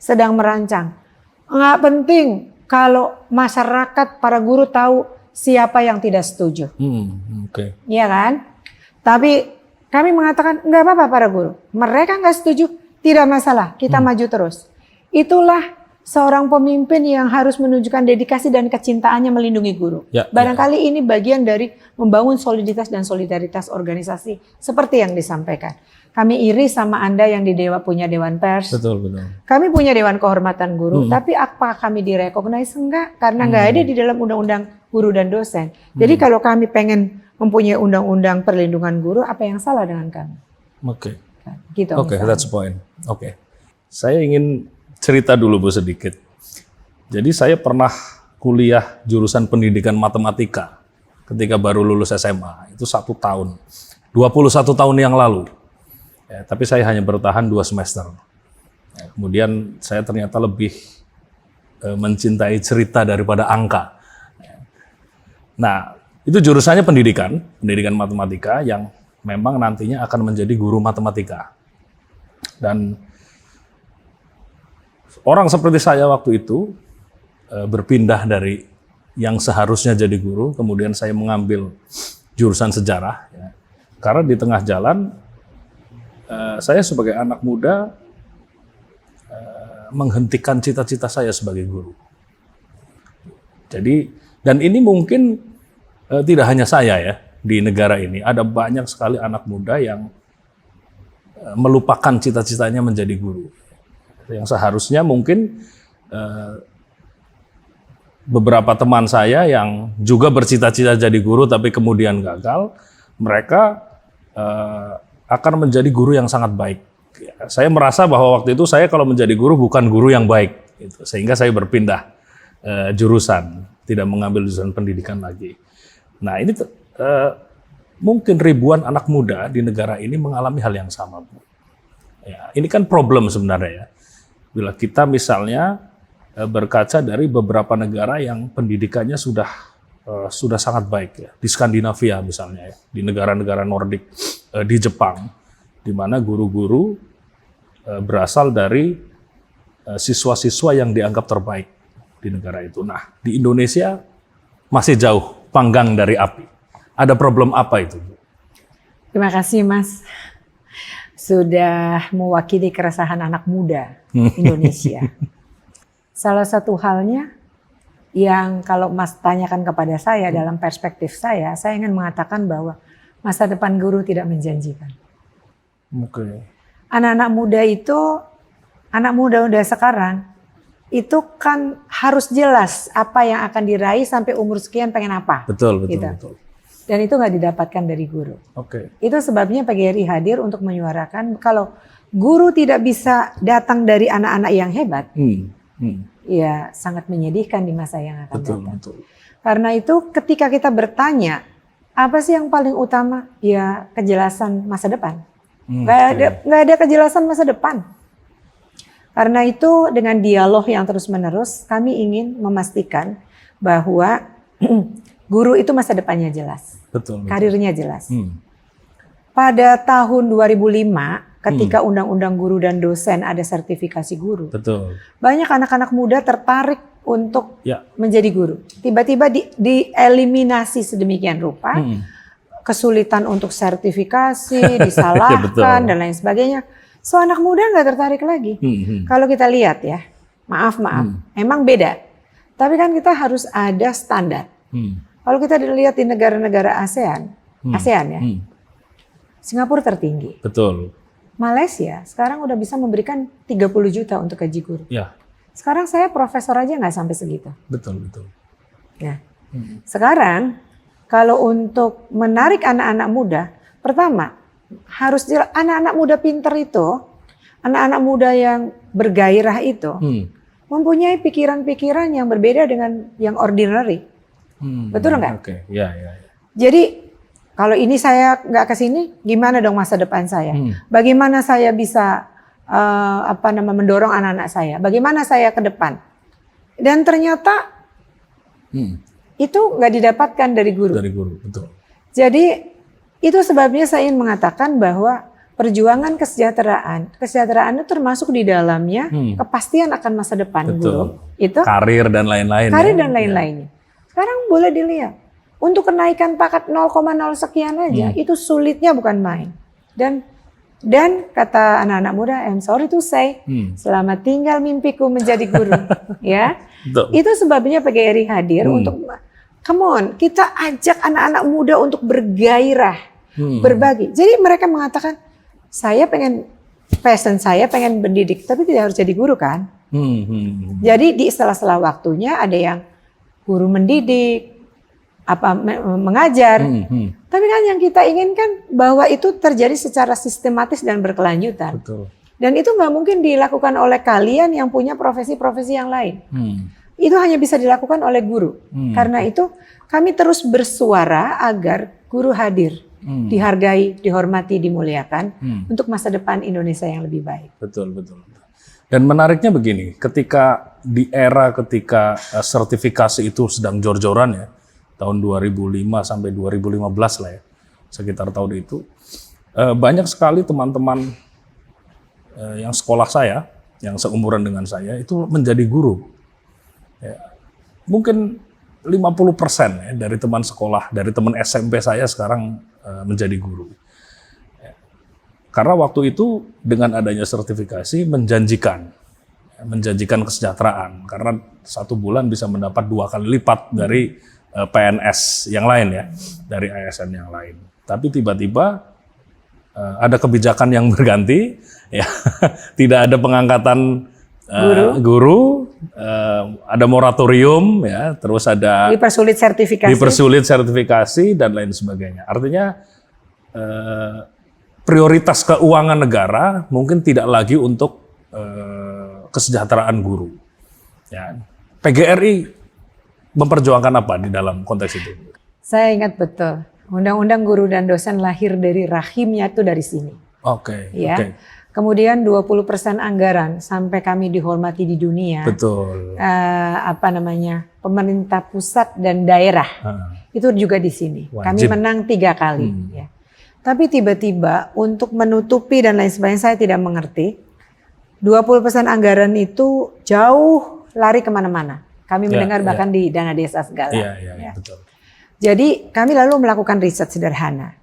Speaker 2: sedang merancang. Nggak penting kalau masyarakat para guru tahu siapa yang tidak setuju, ya kan? Tapi kami mengatakan nggak apa-apa para guru, mereka nggak setuju tidak masalah, kita maju terus. Itulah seorang pemimpin yang harus menunjukkan dedikasi dan kecintaannya melindungi guru. Barangkali ini bagian dari membangun soliditas dan solidaritas organisasi seperti yang disampaikan. Kami iri sama Anda yang di punya Dewan Pers.
Speaker 1: Betul.
Speaker 2: Kami punya Dewan Kehormatan Guru, tapi apa kami direkognize? Enggak, karena enggak ada di dalam undang-undang guru dan dosen. Jadi kalau kami pengen mempunyai undang-undang perlindungan guru, apa yang salah dengan kami?
Speaker 1: Oke.
Speaker 2: Gitu.
Speaker 1: Oke, that's the point. Oke. Saya ingin cerita dulu Bu sedikit. Jadi saya pernah kuliah jurusan pendidikan matematika ketika baru lulus SMA. Itu 1 tahun. 21 tahun yang lalu. Ya, tapi saya hanya bertahan 2 semester. Ya, kemudian saya ternyata lebih mencintai cerita daripada angka. Nah, itu jurusannya pendidikan matematika yang memang nantinya akan menjadi guru matematika. Dan orang seperti saya waktu itu berpindah dari yang seharusnya jadi guru, kemudian saya mengambil jurusan sejarah. Ya. Karena di tengah jalan, saya sebagai anak muda menghentikan cita-cita saya sebagai guru. Jadi, dan ini mungkin tidak hanya saya ya, di negara ini. Ada banyak sekali anak muda yang melupakan cita-citanya menjadi guru. Yang seharusnya mungkin beberapa teman saya yang juga bercita-cita jadi guru tapi kemudian gagal, mereka akan menjadi guru yang sangat baik. Saya merasa bahwa waktu itu saya kalau menjadi guru bukan guru yang baik, gitu. Sehingga saya berpindah jurusan, tidak mengambil jurusan pendidikan lagi. Nah ini mungkin ribuan anak muda di negara ini mengalami hal yang sama, Bu. Ya, ini kan problem sebenarnya ya. Bila kita misalnya berkaca dari beberapa negara yang pendidikannya sudah sudah sangat baik ya. Di Skandinavia misalnya ya, di negara-negara Nordik, di Jepang, di mana guru-guru berasal dari siswa-siswa yang dianggap terbaik di negara itu. Nah, di Indonesia masih jauh panggang dari api. Ada problem apa itu, Bu?
Speaker 2: Terima kasih, Mas. Sudah mewakili keresahan anak muda Indonesia. Salah satu halnya yang kalau Mas tanyakan kepada saya dalam perspektif saya ingin mengatakan bahwa masa depan guru tidak menjanjikan.
Speaker 1: Oke.
Speaker 2: Anak-anak muda itu, anak muda sekarang, itu kan harus jelas apa yang akan diraih sampai umur sekian pengen apa.
Speaker 1: Betul.
Speaker 2: Gitu. Dan itu nggak didapatkan dari guru.
Speaker 1: Oke.
Speaker 2: Itu sebabnya PGRI hadir untuk menyuarakan kalau guru tidak bisa datang dari anak-anak yang hebat, ya sangat menyedihkan di masa yang akan datang.
Speaker 1: Betul.
Speaker 2: Karena itu ketika kita bertanya, apa sih yang paling utama? Ya kejelasan masa depan. Nggak ada kejelasan masa depan. Karena itu dengan dialog yang terus-menerus kami ingin memastikan bahwa guru itu masa depannya jelas.
Speaker 1: Betul.
Speaker 2: Karirnya jelas. Pada tahun 2005 ketika Undang-Undang Guru dan Dosen ada sertifikasi guru.
Speaker 1: Betul.
Speaker 2: Banyak anak-anak muda tertarik untuk menjadi guru. Tiba-tiba dieliminasi sedemikian rupa. Kesulitan untuk sertifikasi, disalahkan dan lain sebagainya. So anak muda nggak tertarik lagi. Kalau kita lihat ya, maaf, emang beda. Tapi kan kita harus ada standar. Kalau kita dilihat di negara-negara ASEAN ya, Singapura tertinggi.
Speaker 1: Betul.
Speaker 2: Malaysia sekarang udah bisa memberikan 30 juta untuk gaji guru.
Speaker 1: Ya.
Speaker 2: Sekarang saya profesor aja nggak sampai segitu.
Speaker 1: Betul.
Speaker 2: Ya. Sekarang kalau untuk menarik anak-anak muda, pertama harus jelas, anak-anak muda pinter itu, anak-anak muda yang bergairah itu, mempunyai pikiran-pikiran yang berbeda dengan yang ordinary. Betul nggak?
Speaker 1: Oke, ya.
Speaker 2: Jadi kalau ini saya nggak ke sini, gimana dong masa depan saya? Bagaimana saya bisa mendorong anak-anak saya? Bagaimana saya ke depan? Dan ternyata itu nggak didapatkan dari guru.
Speaker 1: Dari guru, betul.
Speaker 2: Jadi itu sebabnya saya ingin mengatakan bahwa perjuangan kesejahteraan itu termasuk di dalamnya kepastian akan masa depan guru. Itu
Speaker 1: karir dan lain-lain.
Speaker 2: Karir dan lain-lainnya. Sekarang boleh dilihat. Untuk kenaikan pangkat 0,0 sekian aja itu sulitnya bukan main. Dan kata anak-anak muda, I'm sorry to say, selamat tinggal mimpiku menjadi guru. Ya, itu sebabnya PGRI hadir untuk, come on, kita ajak anak-anak muda untuk bergairah. Berbagi. Jadi mereka mengatakan, passion saya pengen mendidik, tapi tidak harus jadi guru kan. Jadi di sela-sela waktunya ada yang guru mendidik, mengajar. Tapi kan yang kita inginkan bahwa itu terjadi secara sistematis dan berkelanjutan.
Speaker 1: Betul.
Speaker 2: Dan itu nggak mungkin dilakukan oleh kalian yang punya profesi-profesi yang lain. Itu hanya bisa dilakukan oleh guru. Karena itu kami terus bersuara agar guru hadir. Dihargai, dihormati, dimuliakan untuk masa depan Indonesia yang lebih baik.
Speaker 1: Betul. Dan menariknya begini, ketika sertifikasi itu sedang jor-joran ya, tahun 2005 sampai 2015 lah ya, sekitar tahun itu, banyak sekali teman-teman yang sekolah saya, yang seumuran dengan saya, itu menjadi guru. Ya, mungkin 50% ya, dari teman sekolah, dari teman SMP saya sekarang menjadi guru. Ya. Karena waktu itu dengan adanya sertifikasi menjanjikan kesejahteraan. Karena 1 bulan bisa mendapat 2 kali lipat dari PNS yang lain ya, dari ASN yang lain. Tapi tiba-tiba ada kebijakan yang berganti, ya, tidak ada pengangkatan guru, ada moratorium, ya, terus ada dipersulit sertifikasi dan lain sebagainya. Artinya prioritas keuangan negara mungkin tidak lagi untuk kesejahteraan guru. Ya. PGRI memperjuangkan apa di dalam konteks itu?
Speaker 2: Saya ingat betul, Undang-Undang Guru dan Dosen lahir dari rahimnya itu dari sini.
Speaker 1: Oke.
Speaker 2: Ya. Kemudian 20% anggaran sampai kami dihormati di dunia.
Speaker 3: Betul.
Speaker 2: Pemerintah pusat dan daerah. Itu juga di sini.
Speaker 3: Wajib.
Speaker 2: Kami menang 3 kali. Ya. Tapi tiba-tiba untuk menutupi dan lain sebagainya saya tidak mengerti. 20% anggaran itu jauh lari kemana-mana. Kami mendengar bahkan di dana desa segala.
Speaker 3: Iya, betul.
Speaker 2: Jadi kami lalu melakukan riset sederhana.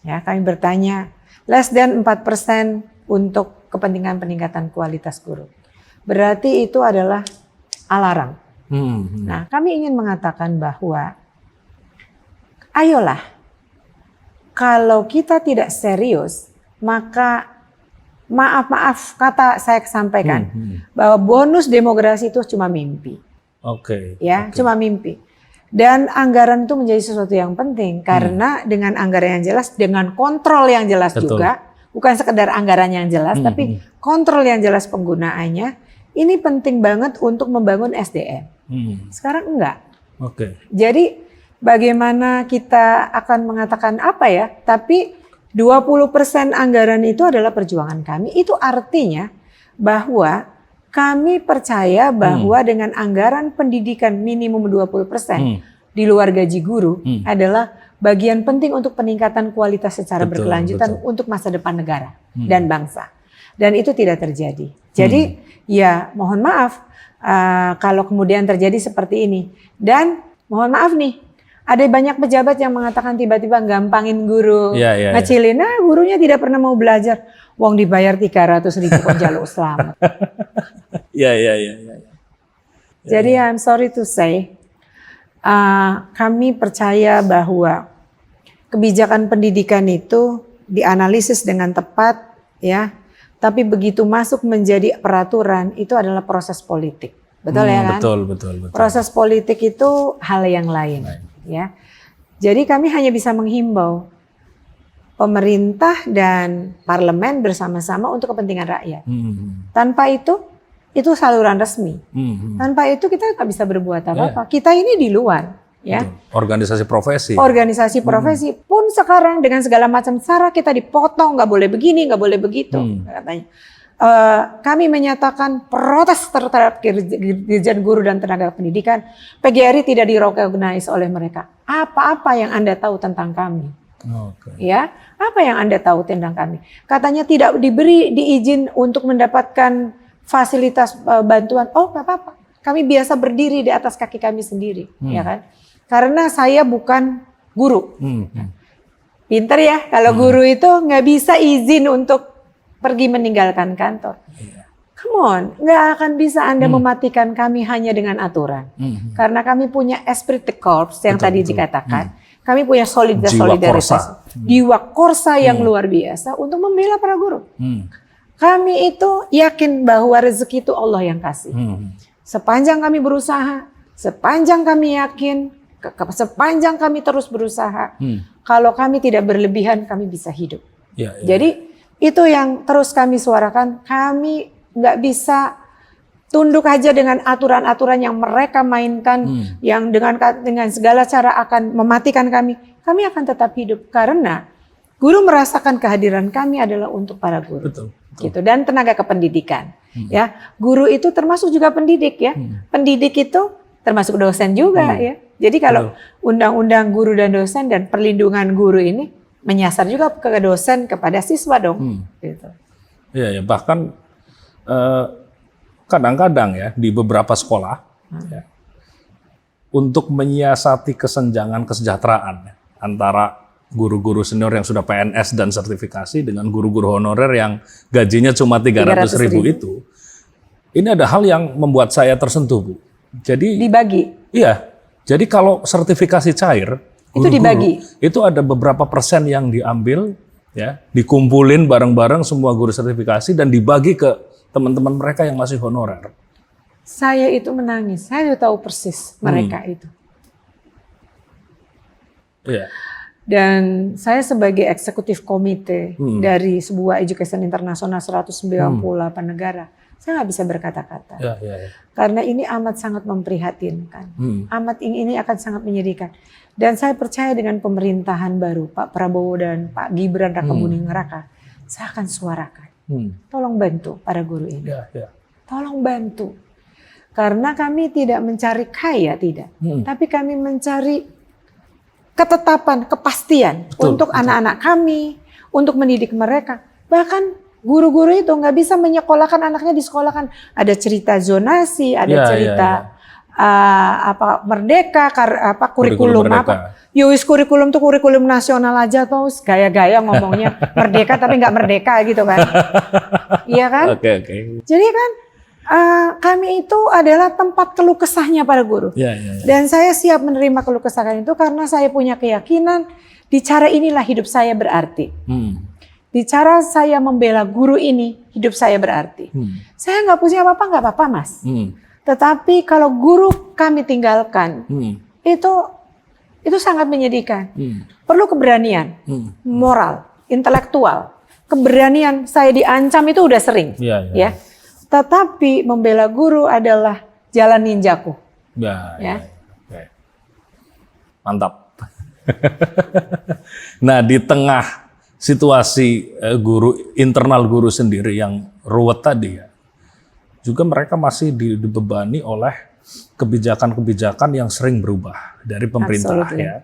Speaker 2: Ya, kami bertanya less than 4% untuk kepentingan peningkatan kualitas guru. Berarti itu adalah alarm. Nah, kami ingin mengatakan bahwa ayolah, kalau kita tidak serius, maka maaf kata saya sampaikan bahwa bonus demografi itu cuma mimpi. Cuma mimpi. Dan anggaran itu menjadi sesuatu yang penting karena dengan anggaran yang jelas, dengan kontrol yang jelas juga, bukan sekedar anggaran yang jelas, tapi kontrol yang jelas penggunaannya, ini penting banget untuk membangun SDM. Sekarang enggak. Jadi bagaimana kita akan mengatakan apa ya, tapi 20% anggaran itu adalah perjuangan kami. Itu artinya bahwa kami percaya bahwa dengan anggaran pendidikan minimum 20% di luar gaji guru adalah bagian penting untuk peningkatan kualitas secara berkelanjutan untuk masa depan negara dan bangsa. Dan itu tidak terjadi. Jadi ya mohon maaf kalau kemudian terjadi seperti ini. Dan mohon maaf nih, ada banyak pejabat yang mengatakan tiba-tiba gampangin guru, ngecilin, gurunya tidak pernah mau belajar. Wong dibayar 300.000 kok jaluk selamat. Jadi I'm sorry to say, kami percaya bahwa kebijakan pendidikan itu dianalisis dengan tepat, ya. Tapi begitu masuk menjadi peraturan itu adalah proses politik, betul ya kan?
Speaker 3: Betul.
Speaker 2: Proses politik itu hal yang lain, ya. Jadi kami hanya bisa menghimbau pemerintah dan parlemen bersama-sama untuk kepentingan rakyat. Tanpa itu saluran resmi. Tanpa itu kita nggak bisa berbuat apa-apa. Kita ini di luar. Ya.
Speaker 3: Organisasi profesi.
Speaker 2: Organisasi profesi pun sekarang dengan segala macam cara kita dipotong, nggak boleh begini, nggak boleh begitu, katanya. Kami menyatakan protes terhadap Dirjen Guru dan Tenaga Pendidikan. PGRI tidak direcognize oleh mereka. Apa-apa yang Anda tahu tentang kami? Ya, apa yang Anda tahu tentang kami? Katanya tidak diberi diizin untuk mendapatkan fasilitas bantuan. Oh, nggak apa-apa. Kami biasa berdiri di atas kaki kami sendiri, ya kan? Karena saya bukan guru. Pinter ya, kalau guru itu nggak bisa izin untuk pergi meninggalkan kantor. Come on, nggak akan bisa Anda mematikan kami hanya dengan aturan. Karena kami punya esprit de corps yang tadi dikatakan. Kami punya solidaritas, jiwa korsa yang luar biasa untuk membela para guru. Kami itu yakin bahwa rezeki itu Allah yang kasih. Sepanjang kami berusaha, sepanjang kami yakin, sepanjang kami terus berusaha, kalau kami tidak berlebihan, kami bisa hidup. Jadi itu yang terus kami suarakan. Kami nggak bisa tunduk aja dengan aturan-aturan yang mereka mainkan, yang dengan segala cara akan mematikan kami. Kami akan tetap hidup karena guru merasakan kehadiran kami adalah untuk para guru. Betul. Gitu, dan tenaga kependidikan. Ya, guru itu termasuk juga pendidik ya. Pendidik itu termasuk dosen juga ya. Jadi kalau undang-undang guru dan dosen dan perlindungan guru ini menyasar juga ke dosen kepada siswa dong. Gitu.
Speaker 3: Iya, bahkan kadang-kadang ya di beberapa sekolah ya, untuk menyiasati kesenjangan kesejahteraan antara guru-guru senior yang sudah PNS dan sertifikasi dengan guru-guru honorer yang gajinya cuma 300.000 itu. Ini ada hal yang membuat saya tersentuh, Bu. Jadi
Speaker 2: dibagi.
Speaker 3: Iya. Jadi kalau sertifikasi cair
Speaker 2: itu dibagi.
Speaker 3: Itu ada beberapa persen yang diambil ya, dikumpulin bareng-bareng semua guru sertifikasi dan dibagi ke teman-teman mereka yang masih honorer.
Speaker 2: Saya itu menangis. Saya tahu persis mereka itu.
Speaker 3: Iya.
Speaker 2: Dan saya sebagai eksekutif komite dari sebuah education internasional 198 negara, saya nggak bisa berkata-kata. Karena ini amat sangat memprihatinkan. Ini akan sangat menyedihkan. Dan saya percaya dengan pemerintahan baru, Pak Prabowo dan Pak Gibran Rakabuming Raka, saya akan suarakan. Tolong bantu para guru ini.
Speaker 1: Ya, ya.
Speaker 2: Tolong bantu. Karena kami tidak mencari kaya, tidak. Tapi kami mencari ketetapan, kepastian untuk anak-anak kami, untuk mendidik mereka. Bahkan guru-guru itu nggak bisa menyekolahkan anaknya di sekolah kan. Ada cerita zonasi, ada cerita merdeka, kurikulum
Speaker 1: merdeka.
Speaker 2: apa. Yowis kurikulum tuh kurikulum nasional aja tuh gaya-gaya ngomongnya merdeka tapi nggak merdeka gitu kan. Iya kan?
Speaker 1: Oke.
Speaker 2: Jadi kan kami itu adalah tempat keluh kesahnya para guru.
Speaker 1: Ya.
Speaker 2: Dan saya siap menerima keluh kesah itu karena saya punya keyakinan di cara inilah hidup saya berarti. Di cara saya membela guru ini, hidup saya berarti. Saya nggak punya apa-apa, nggak apa-apa mas. Tetapi kalau guru kami tinggalkan, itu sangat menyedihkan. Perlu keberanian, moral, intelektual. Keberanian saya diancam itu udah sering. Ya. Tetapi membela guru adalah jalan ninjaku.
Speaker 1: Ya. Mantap. Nah, di tengah situasi internal guru sendiri yang ruwet tadi ya, juga mereka masih dibebani oleh kebijakan-kebijakan yang sering berubah dari pemerintah. Ya.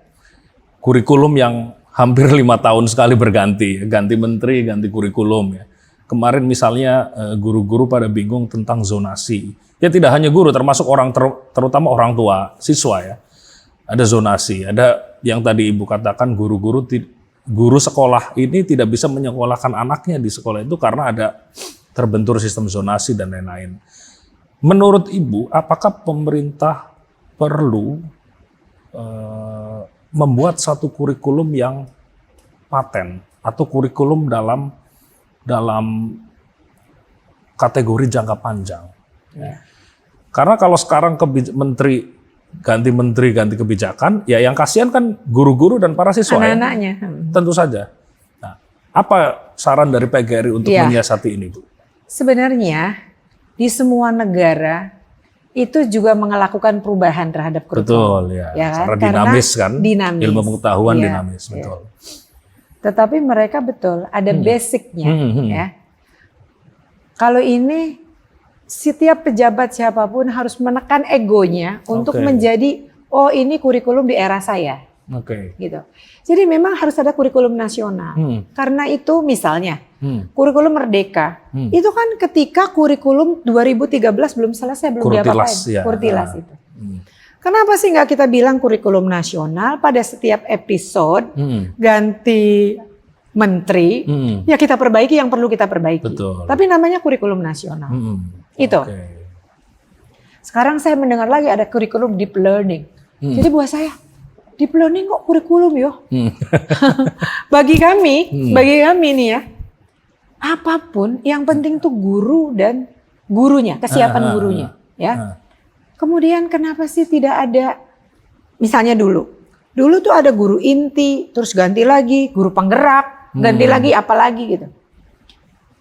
Speaker 1: Kurikulum yang hampir 5 tahun sekali berganti, ganti menteri, ganti kurikulum ya. Kemarin misalnya guru-guru pada bingung tentang zonasi. Ya tidak hanya guru, termasuk terutama orang tua, siswa ya. Ada zonasi, ada yang tadi Ibu katakan guru sekolah ini tidak bisa menyekolahkan anaknya di sekolah itu karena ada terbentur sistem zonasi dan lain-lain. Menurut Ibu, apakah pemerintah perlu membuat satu kurikulum yang paten atau kurikulum dalam kategori jangka panjang? Ya. Karena kalau sekarang menteri ganti kebijakan, ya yang kasihan kan guru-guru dan para siswa
Speaker 2: anak-anaknya.
Speaker 1: Ya. Tentu saja. Nah, apa saran dari PGRI untuk menyiasati ini, Bu?
Speaker 2: Sebenarnya di semua negara itu juga melakukan perubahan terhadap kurikulum.
Speaker 1: Betul, ya.
Speaker 2: Kan?
Speaker 1: Karena dinamis kan,
Speaker 2: dinamis.
Speaker 1: Ilmu pengetahuan dinamis, betul.
Speaker 2: Tetapi mereka betul ada basicnya, ya. Kalau ini setiap pejabat siapapun harus menekan egonya untuk menjadi ini kurikulum di era saya. Gitu. Jadi memang harus ada kurikulum nasional. Karena itu misalnya kurikulum merdeka. Itu kan ketika kurikulum 2013 belum selesai, belum diapa-apain. Kurtilas itu. Kenapa sih nggak kita bilang kurikulum nasional pada setiap episode ganti menteri, ya kita perbaiki yang perlu kita perbaiki.
Speaker 1: Betul.
Speaker 2: Tapi namanya kurikulum nasional. Itu. Sekarang saya mendengar lagi ada kurikulum deep learning. Jadi buat saya, deep learning kok kurikulum yo? Bagi kami nih ya, apapun yang penting tuh guru dan gurunya, kesiapan gurunya, ya. Kemudian kenapa sih tidak ada, misalnya dulu tuh ada guru inti, terus ganti lagi guru penggerak, ganti lagi apalagi gitu.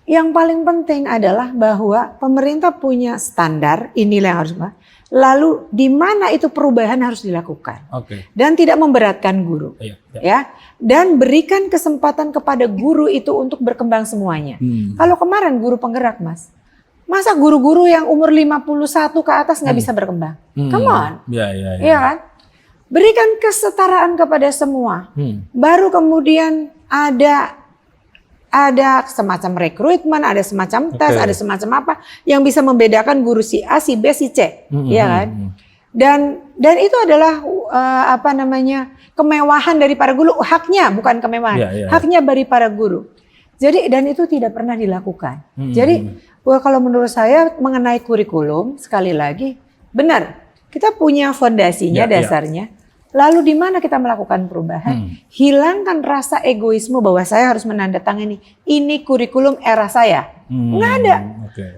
Speaker 2: Yang paling penting adalah bahwa pemerintah punya standar, inilah yang harus, lalu di mana itu perubahan harus dilakukan. Dan tidak memberatkan guru. Ya. Dan berikan kesempatan kepada guru itu untuk berkembang semuanya. Kalau kemarin guru penggerak, Mas, masa guru-guru yang umur 51 ke atas nggak bisa berkembang? Come on. Iya kan? Berikan kesetaraan kepada semua. Baru kemudian ada semacam rekrutmen, ada semacam tes, ada semacam apa yang bisa membedakan guru si A, si B, si C, ya kan? Dan itu adalah kemewahan dari para guru, haknya bukan kemewahan, haknya dari para guru. Jadi dan itu tidak pernah dilakukan. Jadi kalau menurut saya mengenai kurikulum sekali lagi benar kita punya fondasinya, dasarnya. Lalu di mana kita melakukan perubahan? Hilangkan rasa egoisme bahwa saya harus menandatangani ini kurikulum era saya. Nggak ada.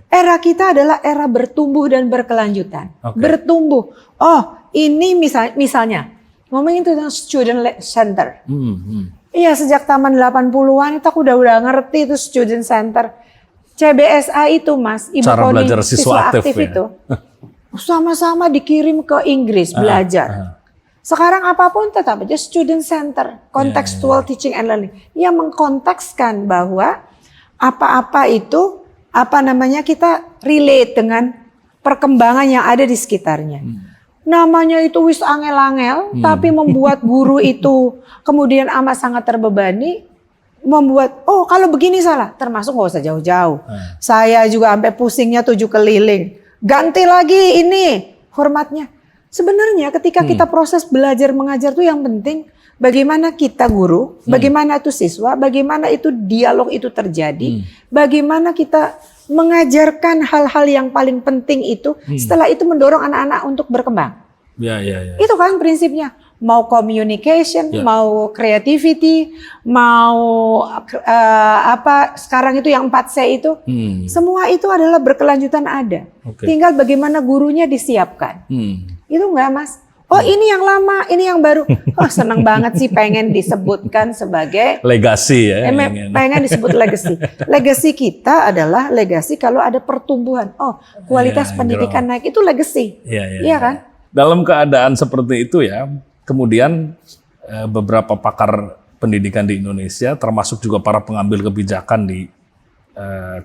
Speaker 2: Era kita adalah era bertumbuh dan berkelanjutan. Bertumbuh. Oh, ini misalnya ngomongin tentang student center. Iya, sejak taman 80-an itu aku udah ngerti itu student center. CBSA itu, Mas, Ibu Koni siswa aktif itu. Sama-sama dikirim ke Inggris belajar. Sekarang apapun tetap aja student center, contextual teaching and learning. Yang mengkontekskan bahwa apa-apa itu kita relate dengan perkembangan yang ada di sekitarnya. Namanya itu wis angel-angel, tapi membuat guru itu kemudian amat sangat terbebani, membuat kalau begini salah, termasuk nggak usah jauh-jauh. Saya juga sampai pusingnya 7 keliling, ganti lagi ini hormatnya. Sebenarnya ketika kita proses belajar mengajar tuh yang penting bagaimana kita guru, bagaimana itu siswa, bagaimana itu dialog itu terjadi, bagaimana kita mengajarkan hal-hal yang paling penting itu, setelah itu mendorong anak-anak untuk berkembang.
Speaker 3: Ya.
Speaker 2: Itu kan prinsipnya. Mau communication, mau creativity, mau sekarang itu yang 4C itu, semua itu adalah berkelanjutan ada. Tinggal bagaimana gurunya disiapkan. Itu enggak, Mas? Ini yang lama, ini yang baru. Seneng banget sih pengen disebutkan sebagai
Speaker 3: legasi ya.
Speaker 2: Pengen disebut legacy. Legacy kita adalah legacy kalau ada pertumbuhan. Kualitas pendidikan naik itu legacy. Iya kan?
Speaker 3: Dalam keadaan seperti itu ya, kemudian beberapa pakar pendidikan di Indonesia, termasuk juga para pengambil kebijakan di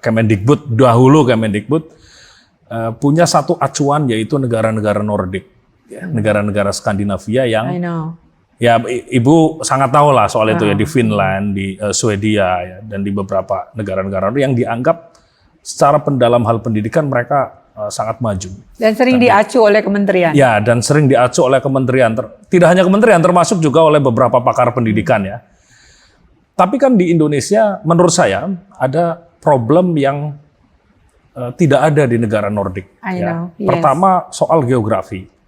Speaker 3: Kemendikbud, dahulu Kemendikbud, punya satu acuan yaitu negara-negara Nordik. Negara-negara Skandinavia yang ya Ibu sangat tahu lah soal itu ya, di Finland, di Swedia ya, dan di beberapa negara-negara yang dianggap secara dalam hal pendidikan mereka sangat maju.
Speaker 2: Dan sering diacu oleh kementerian.
Speaker 3: Ya, dan sering diacu oleh kementerian. Tidak hanya kementerian, termasuk juga oleh beberapa pakar pendidikan ya. Tapi kan di Indonesia menurut saya ada problem yang tidak ada di negara Nordik. Ya. Pertama soal geografi.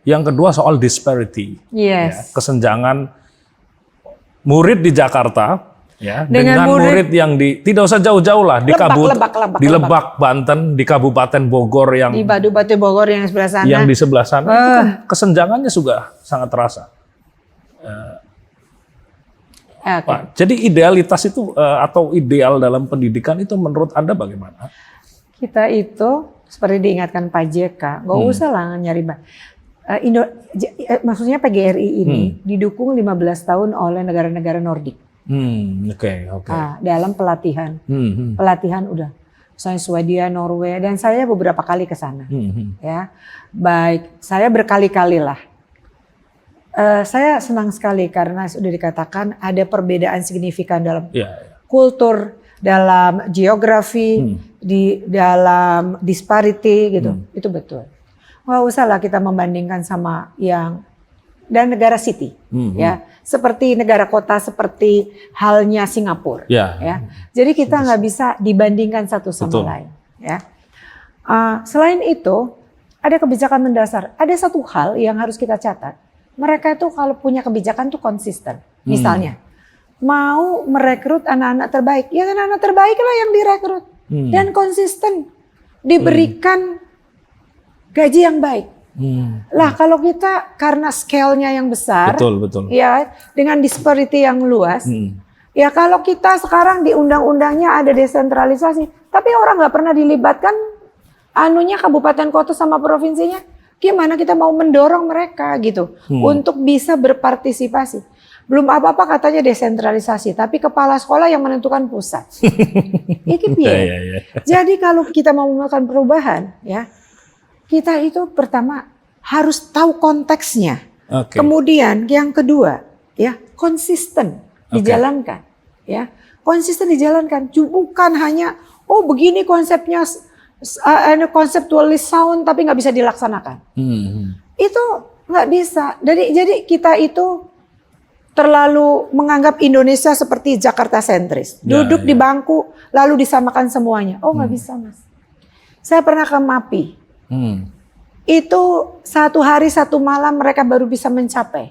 Speaker 3: Yang kedua soal disparity, kesenjangan murid di Jakarta, dengan murid yang tidak usah jauh-jauh lah di Lebak, Banten, di Kabupaten Bogor yang
Speaker 2: di Kabupaten Bogor yang sebelah sana,
Speaker 3: yang di sebelah sana itu kan kesenjangannya juga sangat terasa. Pak, jadi idealitas itu atau ideal dalam pendidikan itu menurut Anda bagaimana?
Speaker 2: Kita itu seperti diingatkan Pak JK, nggak usah lah nyari maksudnya PGRI ini didukung 15 tahun oleh negara-negara Nordik. Dalam pelatihan. Pelatihan udah. Misalnya Swedia, Norwegia, dan saya beberapa kali ke sana. Ya, baik, saya berkali-kali lah. Saya senang sekali karena sudah dikatakan ada perbedaan signifikan dalam kultur, dalam geografi, di dalam disparity gitu. Itu betul. Nggak usah lah kita membandingkan sama yang dan negara city, ya, seperti negara kota, seperti halnya Singapura, ya. Jadi kita nggak bisa dibandingkan satu sama lain, ya. Selain itu, ada kebijakan mendasar. Ada satu hal yang harus kita catat. Mereka itu kalau punya kebijakan tuh konsisten. Misalnya, mau merekrut anak-anak terbaik, ya anak-anak terbaik lah yang direkrut dan konsisten, diberikan gaji yang baik. Lah kalau kita karena scale-nya yang besar, ya dengan disparity yang luas, ya kalau kita sekarang di undang-undangnya ada desentralisasi, tapi orang nggak pernah dilibatkan anunya kabupaten kota sama provinsinya, gimana kita mau mendorong mereka gitu untuk bisa berpartisipasi? Belum apa-apa katanya desentralisasi, tapi kepala sekolah yang menentukan pusat. Jadi kalau kita mau melakukan perubahan, ya kita itu pertama harus tahu konteksnya. Kemudian yang kedua, ya konsisten dijalankan, ya konsisten dijalankan. Bukan hanya begini konsepnya, conceptually sound tapi nggak bisa dilaksanakan. Itu nggak bisa. Jadi kita itu terlalu menganggap Indonesia seperti Jakarta sentris. Duduk di bangku lalu disamakan semuanya. Nggak bisa, Mas. Saya pernah ke MAPI. Itu 1 hari 1 malam mereka baru bisa mencapai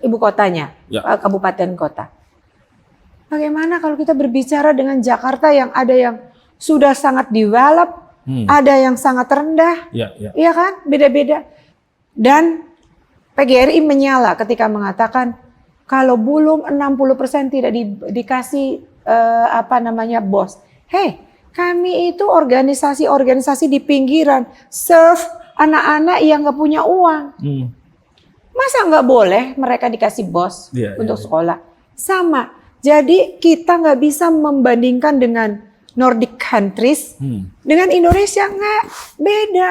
Speaker 2: ibu kotanya, kabupaten kota. Bagaimana kalau kita berbicara dengan Jakarta yang ada yang sudah sangat develop, ada yang sangat rendah, iya kan? Beda-beda. Dan PGRI menyala ketika mengatakan kalau belum 60% tidak dikasih BOS. Kami itu organisasi di pinggiran, serve anak-anak yang nggak punya uang. Masa nggak boleh mereka dikasih BOS untuk sekolah? Sama, Jadi kita nggak bisa membandingkan dengan Nordic countries dengan Indonesia, nggak beda.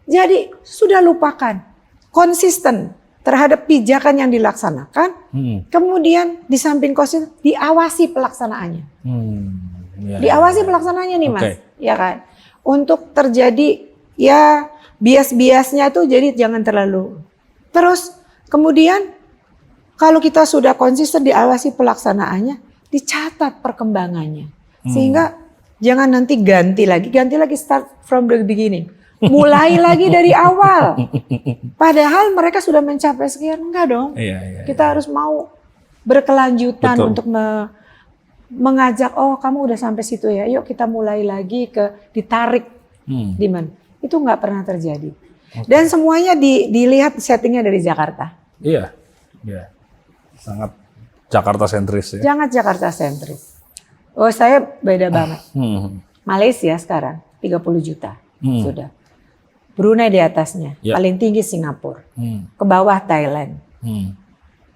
Speaker 2: Jadi sudah lupakan, konsisten terhadap pijakan yang dilaksanakan. Kemudian di samping konsisten diawasi pelaksanaannya. Diawasi pelaksanaannya nih Mas, ya kan? Untuk terjadi ya bias-biasnya tuh jadi jangan terlalu. Terus kemudian kalau kita sudah konsisten diawasi pelaksanaannya, dicatat perkembangannya. Sehingga jangan nanti ganti lagi start from the beginning. Mulai lagi dari awal. Padahal mereka sudah mencapai sekian, enggak dong. Kita harus mau berkelanjutan untuk mengajak, oh kamu udah sampai situ ya, yuk kita mulai lagi ditarik di mana. Itu nggak pernah terjadi. Dan semuanya dilihat settingnya dari Jakarta.
Speaker 3: Iya. Sangat Jakarta sentris ya.
Speaker 2: Jangan Jakarta sentris. Oh saya beda banget. Malaysia sekarang 30 juta sudah. Brunei di atasnya, paling tinggi Singapura. Ke bawah Thailand.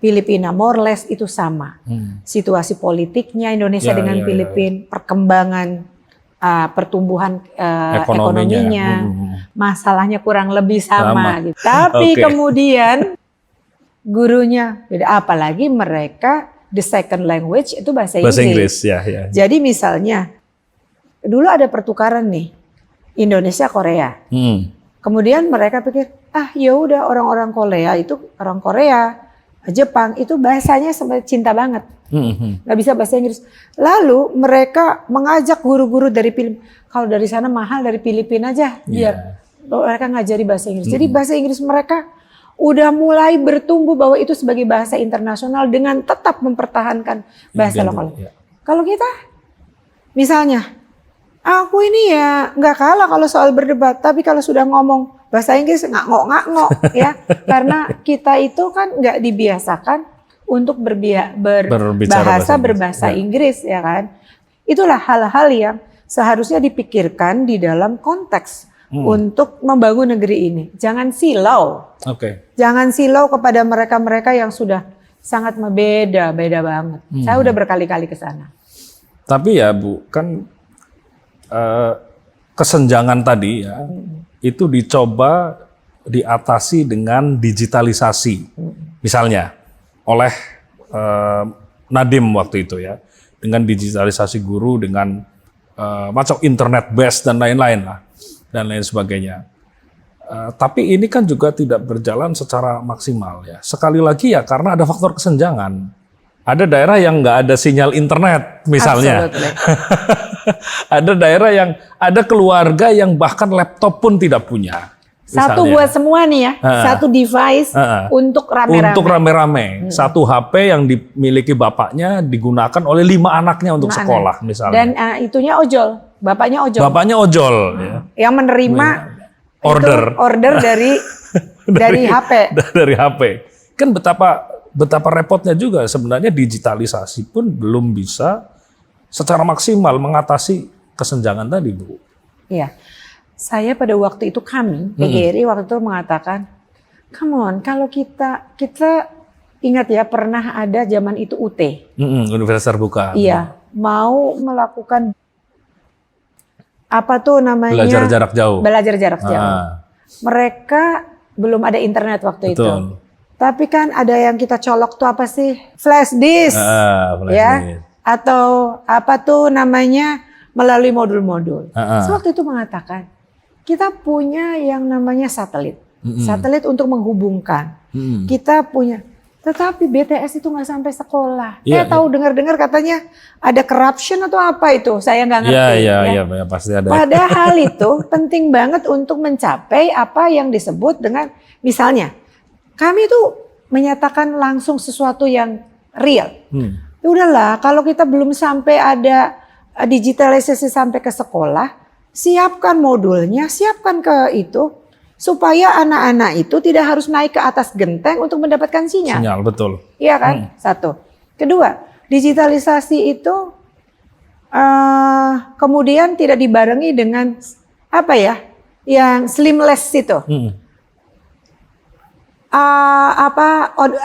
Speaker 2: Filipina more or less itu sama. Situasi politiknya Indonesia dengan Filipina, perkembangan pertumbuhan ekonominya, masalahnya kurang lebih sama. Gitu. Tapi kemudian gurunya beda, apalagi mereka the second language itu bahasa Inggris. Jadi misalnya dulu ada pertukaran nih Indonesia Korea. Kemudian mereka pikir ya udah orang-orang Korea itu orang Korea, Jepang itu bahasanya sampai cinta banget. Nggak bisa bahasa Inggris. Lalu mereka mengajak guru-guru dari Filipina, kalau dari sana mahal dari Filipina aja biar mereka ngajari bahasa Inggris. Jadi bahasa Inggris mereka udah mulai bertumbuh bahwa itu sebagai bahasa internasional dengan tetap mempertahankan bahasa lokal. Kalau kita misalnya, aku ini ya nggak kalah kalau soal berdebat, tapi kalau sudah ngomong bahasa Inggris ngak-ngok ya, karena kita itu kan nggak dibiasakan untuk berbahasa Inggris ya kan. Itulah hal-hal yang seharusnya dipikirkan di dalam konteks untuk membangun negeri ini. Jangan silau. Jangan silau kepada mereka-mereka yang sudah sangat beda banget. Saya udah berkali-kali ke sana.
Speaker 3: Tapi ya Bu, kan kesenjangan tadi ya, itu dicoba diatasi dengan digitalisasi. Misalnya oleh Nadiem waktu itu ya, dengan digitalisasi guru, dengan macam internet based dan lain-lain lah, dan lain sebagainya. Tapi ini kan juga tidak berjalan secara maksimal ya. Sekali lagi ya karena ada faktor kesenjangan. Ada daerah yang nggak ada sinyal internet misalnya. Ada daerah yang ada keluarga yang bahkan laptop pun tidak punya. Misalnya.
Speaker 2: Satu buat semua nih ya, satu device untuk rame-rame.
Speaker 3: Untuk rame-rame, satu HP yang dimiliki bapaknya digunakan oleh 5 anaknya untuk sekolah misalnya.
Speaker 2: Dan itunya ojol, bapaknya ojol.
Speaker 3: Bapaknya ojol. Ya.
Speaker 2: Yang menerima order dari HP.
Speaker 3: Dari HP. Kan betapa repotnya juga sebenarnya digitalisasi pun belum bisa secara maksimal mengatasi kesenjangan tadi, Bu.
Speaker 2: Iya. Saya pada waktu itu PGRI waktu itu mengatakan, come on, kalau kita ingat ya pernah ada zaman itu UT.
Speaker 3: Universitas Terbuka.
Speaker 2: Iya, mau melakukan apa tuh namanya?
Speaker 3: Belajar jarak jauh.
Speaker 2: Belajar jarak jauh. Mereka belum ada internet waktu itu. Tapi kan ada yang kita colok tuh apa sih? Flash disk. Ya. Atau apa tuh namanya? Melalui modul-modul. Waktu itu mengatakan, kita punya yang namanya satelit. Satelit untuk menghubungkan. Kita punya. Tetapi BTS itu nggak sampai sekolah. Saya tahu dengar-dengar katanya ada corruption atau apa itu. Saya nggak ngerti.
Speaker 3: Iya, pasti ada.
Speaker 2: Padahal itu penting banget untuk mencapai apa yang disebut dengan, misalnya, kami tuh menyatakan langsung sesuatu yang real. Ya udahlah, kalau kita belum sampai ada digitalisasi sampai ke sekolah, siapkan modulnya, siapkan ke itu, supaya anak-anak itu tidak harus naik ke atas genteng untuk mendapatkan sinyal.
Speaker 3: Sinyal, betul.
Speaker 2: Iya kan? Satu. Kedua, digitalisasi itu kemudian tidak dibarengi dengan apa ya, yang slimless itu.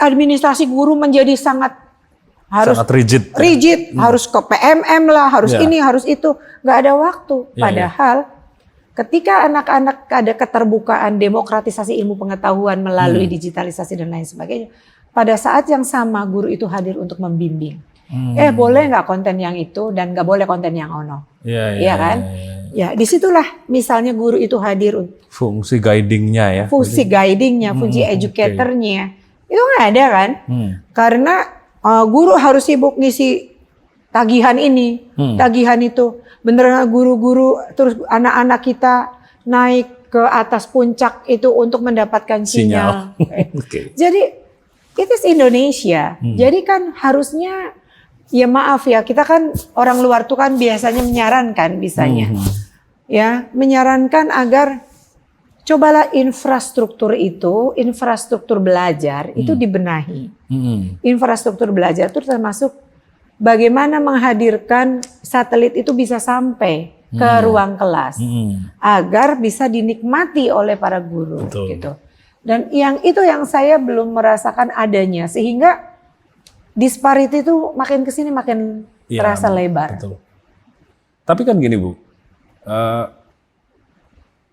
Speaker 2: Administrasi guru menjadi sangat harus
Speaker 3: sangat rigid.
Speaker 2: rigid, harus ke PMM lah, harus
Speaker 3: Ya.
Speaker 2: ini, harus itu, nggak ada waktu.
Speaker 3: Ya,
Speaker 2: Padahal ketika anak-anak ada keterbukaan demokratisasi ilmu pengetahuan melalui digitalisasi dan lain sebagainya, pada saat yang sama guru itu hadir untuk membimbing. Boleh nggak konten yang itu dan nggak boleh konten yang ono, iya kan? Ya, disitulah misalnya guru itu hadir,
Speaker 3: Fungsi guidingnya ya.
Speaker 2: fungsi guidingnya, fungsi educatornya, itu nggak ada kan? Karena guru harus sibuk ngisi tagihan ini, tagihan itu. Beneran guru-guru terus anak-anak kita naik ke atas puncak itu untuk mendapatkan sinyal.
Speaker 3: Oke.
Speaker 2: Jadi it is Indonesia. Jadi kan harusnya ya maaf ya, kita kan orang luar tuh kan biasanya menyarankan ya, menyarankan agar cobalah infrastruktur itu, infrastruktur belajar itu dibenahi. Infrastruktur belajar itu termasuk bagaimana menghadirkan satelit itu bisa sampai ke ruang kelas agar bisa dinikmati oleh para guru.
Speaker 3: Betul.
Speaker 2: Gitu. Dan yang saya belum merasakan adanya, sehingga disparity itu makin kesini makin terasa lebar.
Speaker 3: Betul. Tapi kan gini Bu,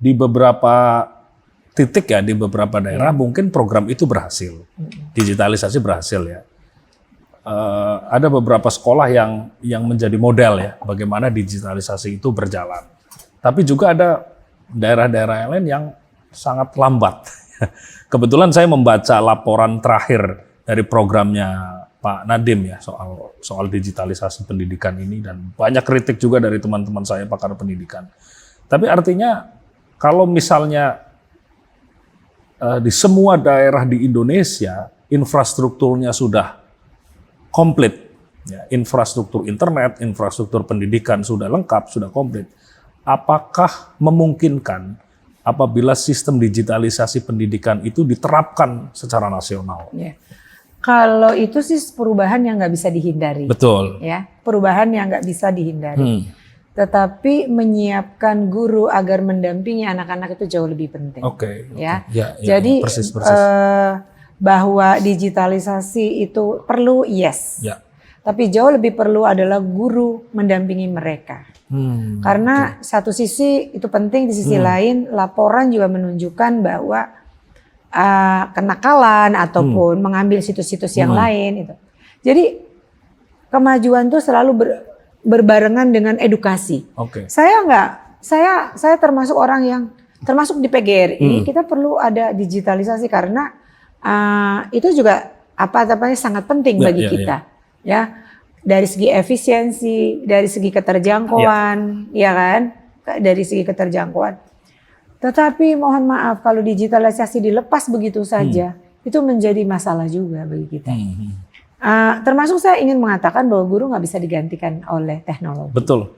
Speaker 3: di beberapa titik ya, di beberapa daerah mungkin program itu berhasil, digitalisasi berhasil ya. Ada beberapa sekolah yang menjadi model ya, bagaimana digitalisasi itu berjalan. Tapi juga ada daerah-daerah yang lain yang sangat lambat. Kebetulan saya membaca laporan terakhir dari programnya Pak Nadiem ya soal digitalisasi pendidikan ini, dan banyak kritik juga dari teman-teman saya pakar pendidikan. Tapi artinya kalau misalnya di semua daerah di Indonesia infrastrukturnya sudah komplit, ya, infrastruktur internet, infrastruktur pendidikan sudah lengkap, sudah komplit, apakah memungkinkan apabila sistem digitalisasi pendidikan itu diterapkan secara nasional?
Speaker 2: Ya. Kalau itu sih perubahan yang nggak bisa dihindari.
Speaker 3: Betul.
Speaker 2: Ya, perubahan yang nggak bisa dihindari. Tetapi menyiapkan guru agar mendampingi anak-anak itu jauh lebih penting.
Speaker 3: Oke.
Speaker 2: Ya.
Speaker 3: Jadi persis.
Speaker 2: Bahwa digitalisasi itu perlu, yes.
Speaker 3: Ya.
Speaker 2: Tapi jauh lebih perlu adalah guru mendampingi mereka. Karena satu sisi itu penting, di sisi lain laporan juga menunjukkan bahwa kenakalan ataupun mengambil situs-situs yang lain itu. Jadi kemajuan itu selalu berbarengan dengan edukasi. Saya termasuk orang yang termasuk di PGRI kita perlu ada digitalisasi karena itu juga sangat penting bagi kita. Ya, dari segi efisiensi, dari segi keterjangkauan, ya kan? Dari segi keterjangkauan. Tetapi mohon maaf kalau digitalisasi dilepas begitu saja, itu menjadi masalah juga bagi kita. Termasuk saya ingin mengatakan bahwa guru nggak bisa digantikan oleh teknologi.
Speaker 3: Betul.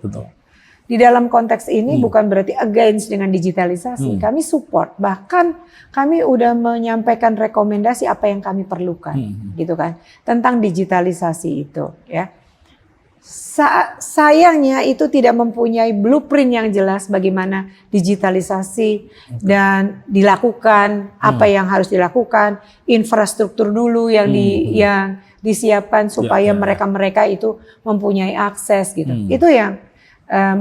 Speaker 2: Di dalam konteks ini bukan berarti against dengan digitalisasi. Kami support, bahkan kami udah menyampaikan rekomendasi apa yang kami perlukan, gitu kan, tentang digitalisasi itu. Ya, sayangnya itu tidak mempunyai blueprint yang jelas bagaimana digitalisasi dan dilakukan, apa yang harus dilakukan, infrastruktur dulu yang yang disiapkan supaya mereka itu mempunyai akses gitu. Itu yang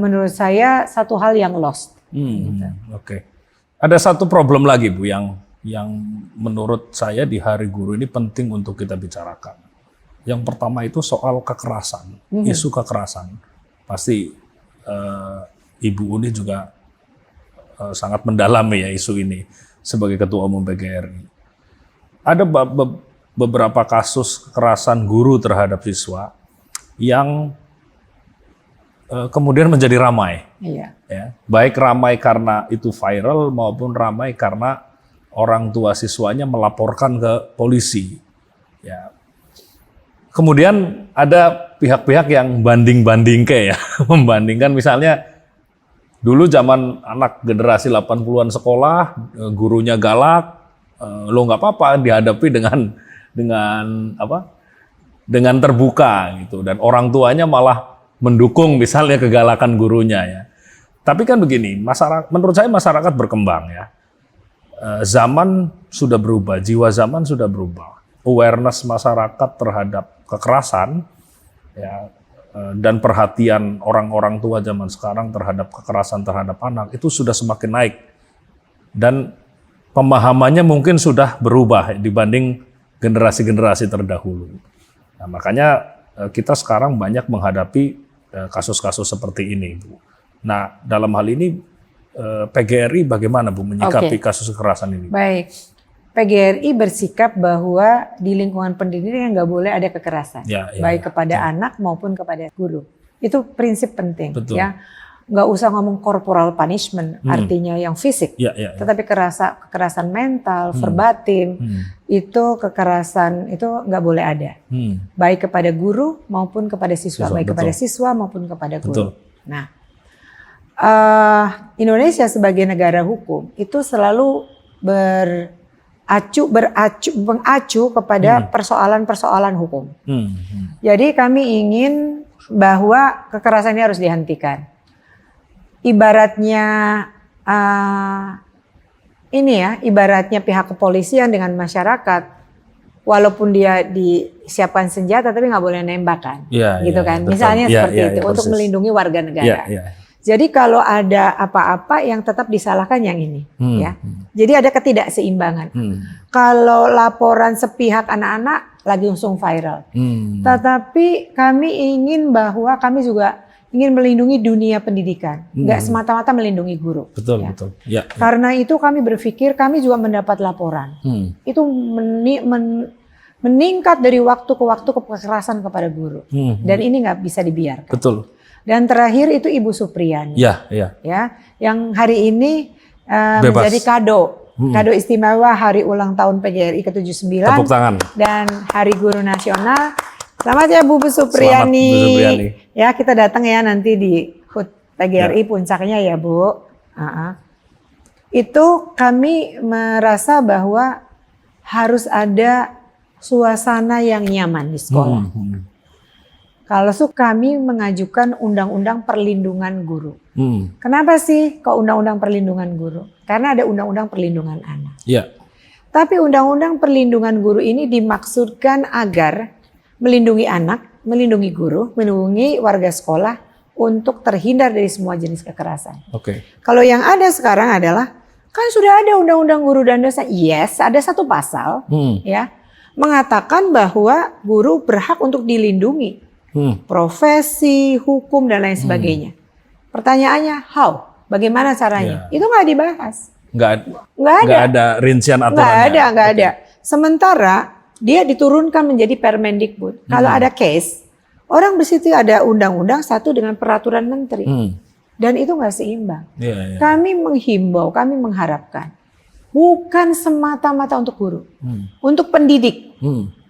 Speaker 2: menurut saya satu hal yang lost.
Speaker 3: Oke. Ada satu problem lagi Bu yang menurut saya di Hari Guru ini penting untuk kita bicarakan. Yang pertama itu soal kekerasan, isu kekerasan. Pasti Ibu Uni juga sangat mendalami ya isu ini sebagai Ketua Umum PGRI. Ada beberapa kasus kekerasan guru terhadap siswa yang kemudian menjadi ramai.
Speaker 2: Iya.
Speaker 3: Ya, baik ramai karena itu viral maupun ramai karena orang tua siswanya melaporkan ke polisi. Ya. Kemudian ada pihak-pihak yang banding-banding ya, membandingkan misalnya dulu zaman anak generasi 80-an sekolah, gurunya galak, lo nggak apa-apa dihadapi dengan terbuka gitu, dan orang tuanya malah mendukung misalnya kegalakan gurunya ya. Tapi kan begini, menurut saya masyarakat berkembang ya. Zaman sudah berubah, jiwa zaman sudah berubah. Awareness masyarakat terhadap
Speaker 1: kekerasan, ya, dan perhatian orang-orang tua zaman sekarang terhadap kekerasan terhadap anak itu sudah semakin naik, dan pemahamannya mungkin sudah berubah dibanding generasi-generasi terdahulu. Nah, makanya kita sekarang banyak menghadapi kasus-kasus seperti ini, Bu. Nah, dalam hal ini PGRI bagaimana, Bu, menyikapi kasus kekerasan ini?
Speaker 2: Baik, PGRI bersikap bahwa di lingkungan pendidikan nggak boleh ada kekerasan, baik kepada anak maupun kepada guru. Itu prinsip penting, ya. Nggak usah ngomong corporal punishment, artinya yang fisik, tetapi kekerasan mental, verbatim, itu kekerasan itu nggak boleh ada, baik kepada guru maupun kepada siswa, baik kepada siswa maupun kepada guru. Nah, Indonesia sebagai negara hukum itu selalu mengacu kepada persoalan-persoalan hukum. Jadi kami ingin bahwa kekerasan ini harus dihentikan. Ibaratnya ibaratnya pihak kepolisian dengan masyarakat, walaupun dia disiapkan senjata tapi nggak boleh nembak kan, gitu kan? Betul. Misalnya seperti itu untuk melindungi warga negara. Jadi kalau ada apa-apa yang tetap disalahkan yang ini, ya. Jadi ada ketidakseimbangan. Kalau laporan sepihak anak-anak lagi langsung viral, tetapi kami ingin bahwa kami juga ingin melindungi dunia pendidikan, nggak semata-mata melindungi guru. Betul, ya. Betul. Ya, ya. Karena itu kami berpikir kami juga mendapat laporan, itu meningkat dari waktu ke waktu kekerasan kepada guru, dan ini nggak bisa dibiarkan. Betul. Dan terakhir itu Ibu Supriyani, ya, yang hari ini menjadi kado istimewa hari ulang tahun PGRI ke-79 dan Hari Guru Nasional. Selamat ya Bu Supriyani. Selamat, Bu Supriyani. Ya, kita datang ya nanti di HUT PGRI puncaknya ya Bu. Itu kami merasa bahwa harus ada suasana yang nyaman di sekolah. Kalau kami mengajukan undang-undang perlindungan guru. Kenapa sih kok undang-undang perlindungan guru? Karena ada undang-undang perlindungan anak. Tapi undang-undang perlindungan guru ini dimaksudkan agar melindungi anak, melindungi guru, melindungi warga sekolah untuk terhindar dari semua jenis kekerasan. Kalau yang ada sekarang adalah kan sudah ada undang-undang guru dan dosen. Yes, ada satu pasal ya mengatakan bahwa guru berhak untuk dilindungi. Profesi, hukum dan lain sebagainya. Pertanyaannya, how? Bagaimana caranya? Itu nggak dibahas. Nggak ada rincian aturannya. Nggak ada. Sementara dia diturunkan menjadi Permendikbud. Kalau ada case, orang bersitu ada undang-undang satu dengan peraturan menteri, dan itu nggak seimbang. Kami menghimbau, kami mengharapkan, bukan semata-mata untuk guru, untuk pendidik.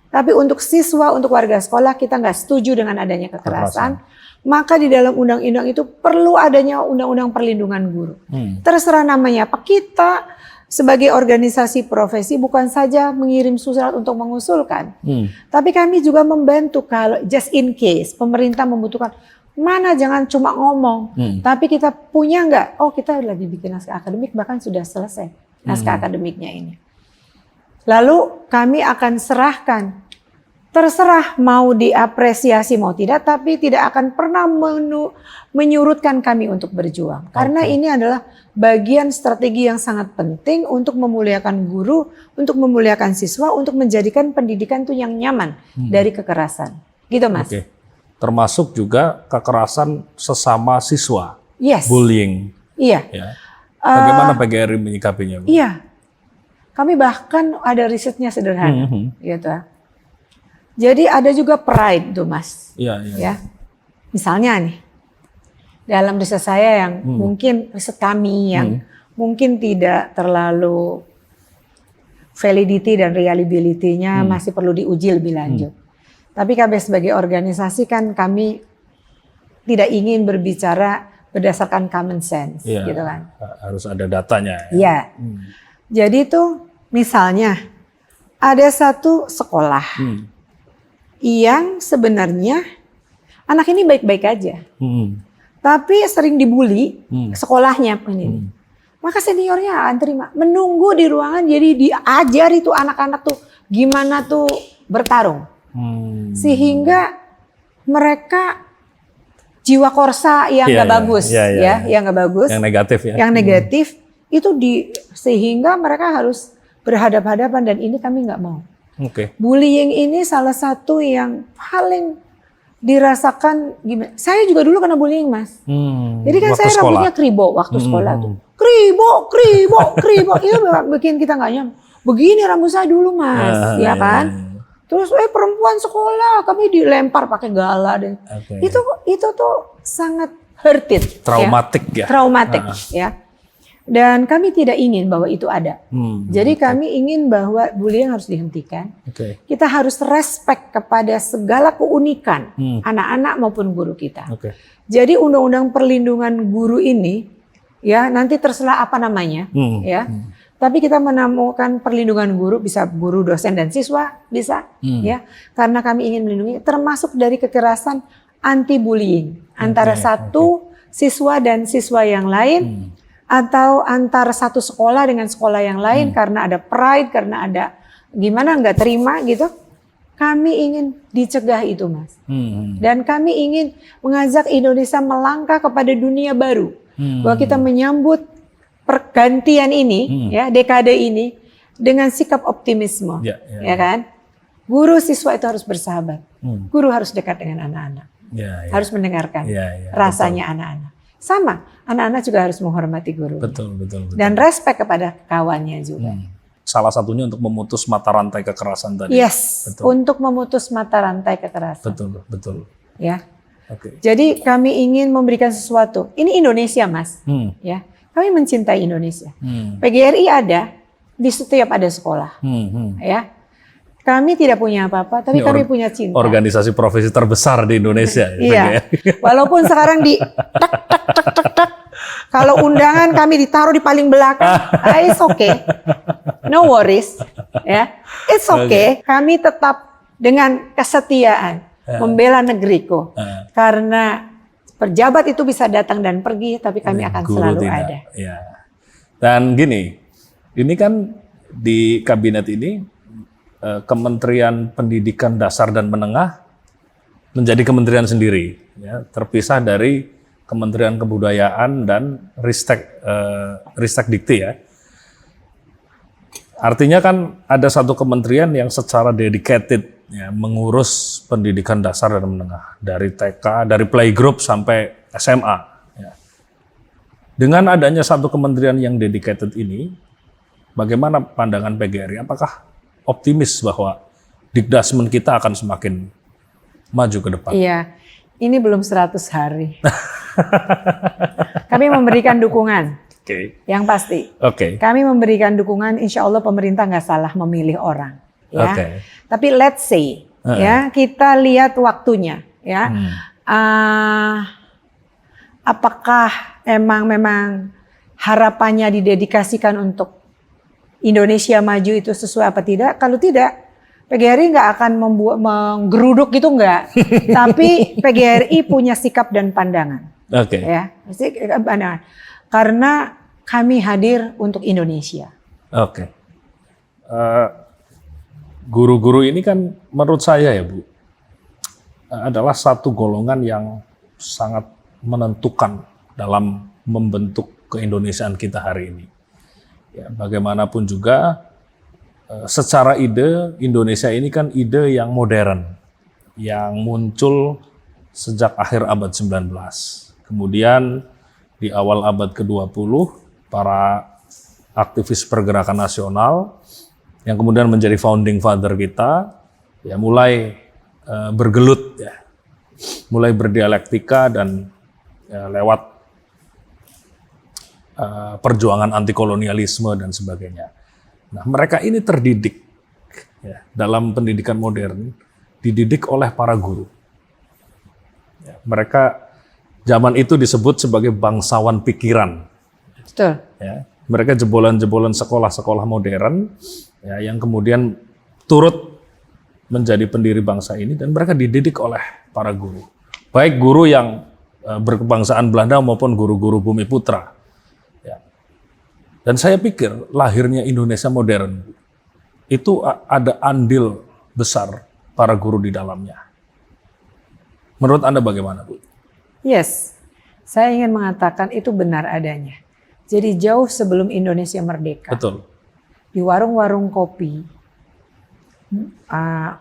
Speaker 2: Tapi untuk siswa, untuk warga sekolah, kita nggak setuju dengan adanya kekerasan. Maka di dalam undang-undang itu perlu adanya undang-undang perlindungan guru. Terserah namanya apa. Kita sebagai organisasi profesi bukan saja mengirim surat untuk mengusulkan. Tapi kami juga membantu kalau just in case pemerintah membutuhkan. Mana jangan cuma ngomong. Tapi kita punya nggak? Oh, kita lagi bikin naskah akademik, bahkan sudah selesai naskah akademiknya ini. Lalu kami akan serahkan, terserah mau diapresiasi mau tidak, tapi tidak akan pernah menyurutkan kami untuk berjuang. Karena ini adalah bagian strategi yang sangat penting untuk memuliakan guru, untuk memuliakan siswa, untuk menjadikan pendidikan itu yang nyaman dari kekerasan. Gitu Mas. Termasuk juga kekerasan sesama siswa, bullying. Iya. Bagaimana PGRI menyikapinya? Iya. Kami bahkan ada risetnya sederhana, gitu. Jadi ada juga pride tuh Mas. Ya. Misalnya nih, dalam riset saya yang mungkin riset kami yang mungkin tidak terlalu validity dan reliability-nya masih perlu diuji lebih lanjut. Tapi kami sebagai organisasi kan kami tidak ingin berbicara berdasarkan common sense, gitu kan. Harus ada datanya. Iya. Jadi tuh misalnya ada satu sekolah yang sebenarnya anak ini baik-baik aja, tapi sering dibully sekolahnya ini. Maka seniornya terima, menunggu di ruangan, jadi diajar itu anak-anak tuh gimana tuh bertarung. Sehingga mereka jiwa korsa yang
Speaker 3: Iya,
Speaker 2: nggak
Speaker 3: iya,
Speaker 2: bagus,
Speaker 3: iya, iya.
Speaker 2: yang nggak bagus,
Speaker 3: Yang negatif ya.
Speaker 2: yang negatif itu sehingga mereka harus berhadapan-hadapan dan ini kami nggak mau.
Speaker 3: Oke.
Speaker 2: Bullying ini salah satu yang paling dirasakan gimana? Saya juga dulu kena bullying, Mas. Jadi kan
Speaker 3: Waktu
Speaker 2: saya
Speaker 3: sekolah?
Speaker 2: rambutnya kribo waktu sekolah tuh. Kribo. Itu bikin kita nggak nyaman. Begini rambut saya dulu, Mas, ya kan? Terus perempuan sekolah kami dilempar pakai gala dan
Speaker 3: Oke.
Speaker 2: itu tuh sangat hurted,
Speaker 3: Traumatik ya.
Speaker 2: Traumatik ya. Dan kami tidak ingin bahwa itu ada. Jadi kami ingin bahwa bullying harus dihentikan.
Speaker 3: Oke.
Speaker 2: Kita harus respect kepada segala keunikan anak-anak maupun guru kita.
Speaker 3: Oke.
Speaker 2: Jadi undang-undang perlindungan guru ini ya nanti terserah apa namanya ya. Tapi kita menemukan perlindungan guru, bisa guru, dosen dan siswa bisa ya. Karena kami ingin melindungi termasuk dari kekerasan anti bullying antara satu siswa dan siswa yang lain atau antara satu sekolah dengan sekolah yang lain karena ada pride, karena ada gimana nggak terima gitu. Kami ingin dicegah itu, Mas. Dan kami ingin mengajak Indonesia melangkah kepada dunia baru. Bahwa kita menyambut pergantian ini, ya dekade ini dengan sikap optimisme, ya kan? Guru siswa itu harus bersahabat. Guru harus dekat dengan anak-anak, harus mendengarkan rasanya anak-anak. Sama, anak-anak juga harus menghormati guru.
Speaker 3: Betul.
Speaker 2: Dan respect kepada kawannya juga.
Speaker 3: Salah satunya untuk memutus mata rantai kekerasan tadi.
Speaker 2: Yes, untuk memutus mata rantai kekerasan.
Speaker 3: Betul.
Speaker 2: Ya.
Speaker 3: Oke.
Speaker 2: Jadi kami ingin memberikan sesuatu. Ini Indonesia, Mas. Ya. Kami mencintai Indonesia. PGRI ada di setiap ada sekolah. Ya. Kami tidak punya apa-apa, tapi kami punya cinta.
Speaker 3: Organisasi profesi terbesar di Indonesia.
Speaker 2: Iya. Walaupun sekarang di tak. Kalau undangan kami ditaruh di paling belakang, it's okay. No worries. Ya. It's okay. Kami tetap dengan kesetiaan membela negeriku. Karena pejabat itu bisa datang dan pergi, tapi kami akan selalu ada.
Speaker 3: Ya. Dan gini, ini kan di kabinet ini Kementerian Pendidikan Dasar dan Menengah menjadi kementerian sendiri, ya, terpisah dari Kementerian Kebudayaan dan Ristek Dikti ya. Artinya kan ada satu kementerian yang secara dedicated ya, mengurus pendidikan dasar dan menengah dari TK, dari playgroup sampai SMA. Ya. Dengan adanya satu kementerian yang dedicated ini, bagaimana pandangan PGRI? Apakah optimis bahwa Dikdasmen kita akan semakin maju ke depan?
Speaker 2: Iya, ini belum 100 hari. Kami memberikan dukungan. Yang pasti. Kami memberikan dukungan, insya Allah pemerintah nggak salah memilih orang. Ya. Tapi let's say, ya kita lihat waktunya, ya. Apakah memang harapannya didedikasikan untuk Indonesia maju itu sesuai apa tidak? Kalau tidak, PGRI nggak akan menggeruduk gitu nggak. Tapi PGRI punya sikap dan pandangan. Ya, pandangan. Karena kami hadir untuk Indonesia.
Speaker 3: Guru-guru ini kan menurut saya ya Bu, adalah satu golongan yang sangat menentukan dalam membentuk keindonesiaan kita hari ini. Ya, bagaimanapun juga secara ide Indonesia ini kan ide yang modern, yang muncul sejak akhir abad 19. Kemudian di awal abad ke-20 para aktivis pergerakan nasional yang kemudian menjadi founding father kita ya mulai bergelut ya, mulai berdialektika dan ya, lewat perjuangan anti kolonialisme dan sebagainya. Nah, mereka ini terdidik ya, dalam pendidikan modern, dididik oleh para guru. Ya, mereka zaman itu disebut sebagai bangsawan pikiran.
Speaker 2: Betul.
Speaker 3: Ya, mereka jebolan-jebolan sekolah-sekolah modern ya, yang kemudian turut menjadi pendiri bangsa ini dan mereka dididik oleh para guru. Baik guru yang berkebangsaan Belanda maupun guru-guru Bumi Putra. Ya. Dan saya pikir lahirnya Indonesia modern itu ada andil besar
Speaker 1: para guru di dalamnya. Menurut Anda bagaimana, Bu?
Speaker 2: Yes, saya ingin mengatakan itu benar adanya. Jadi jauh sebelum Indonesia merdeka,
Speaker 1: Betul.
Speaker 2: di warung-warung kopi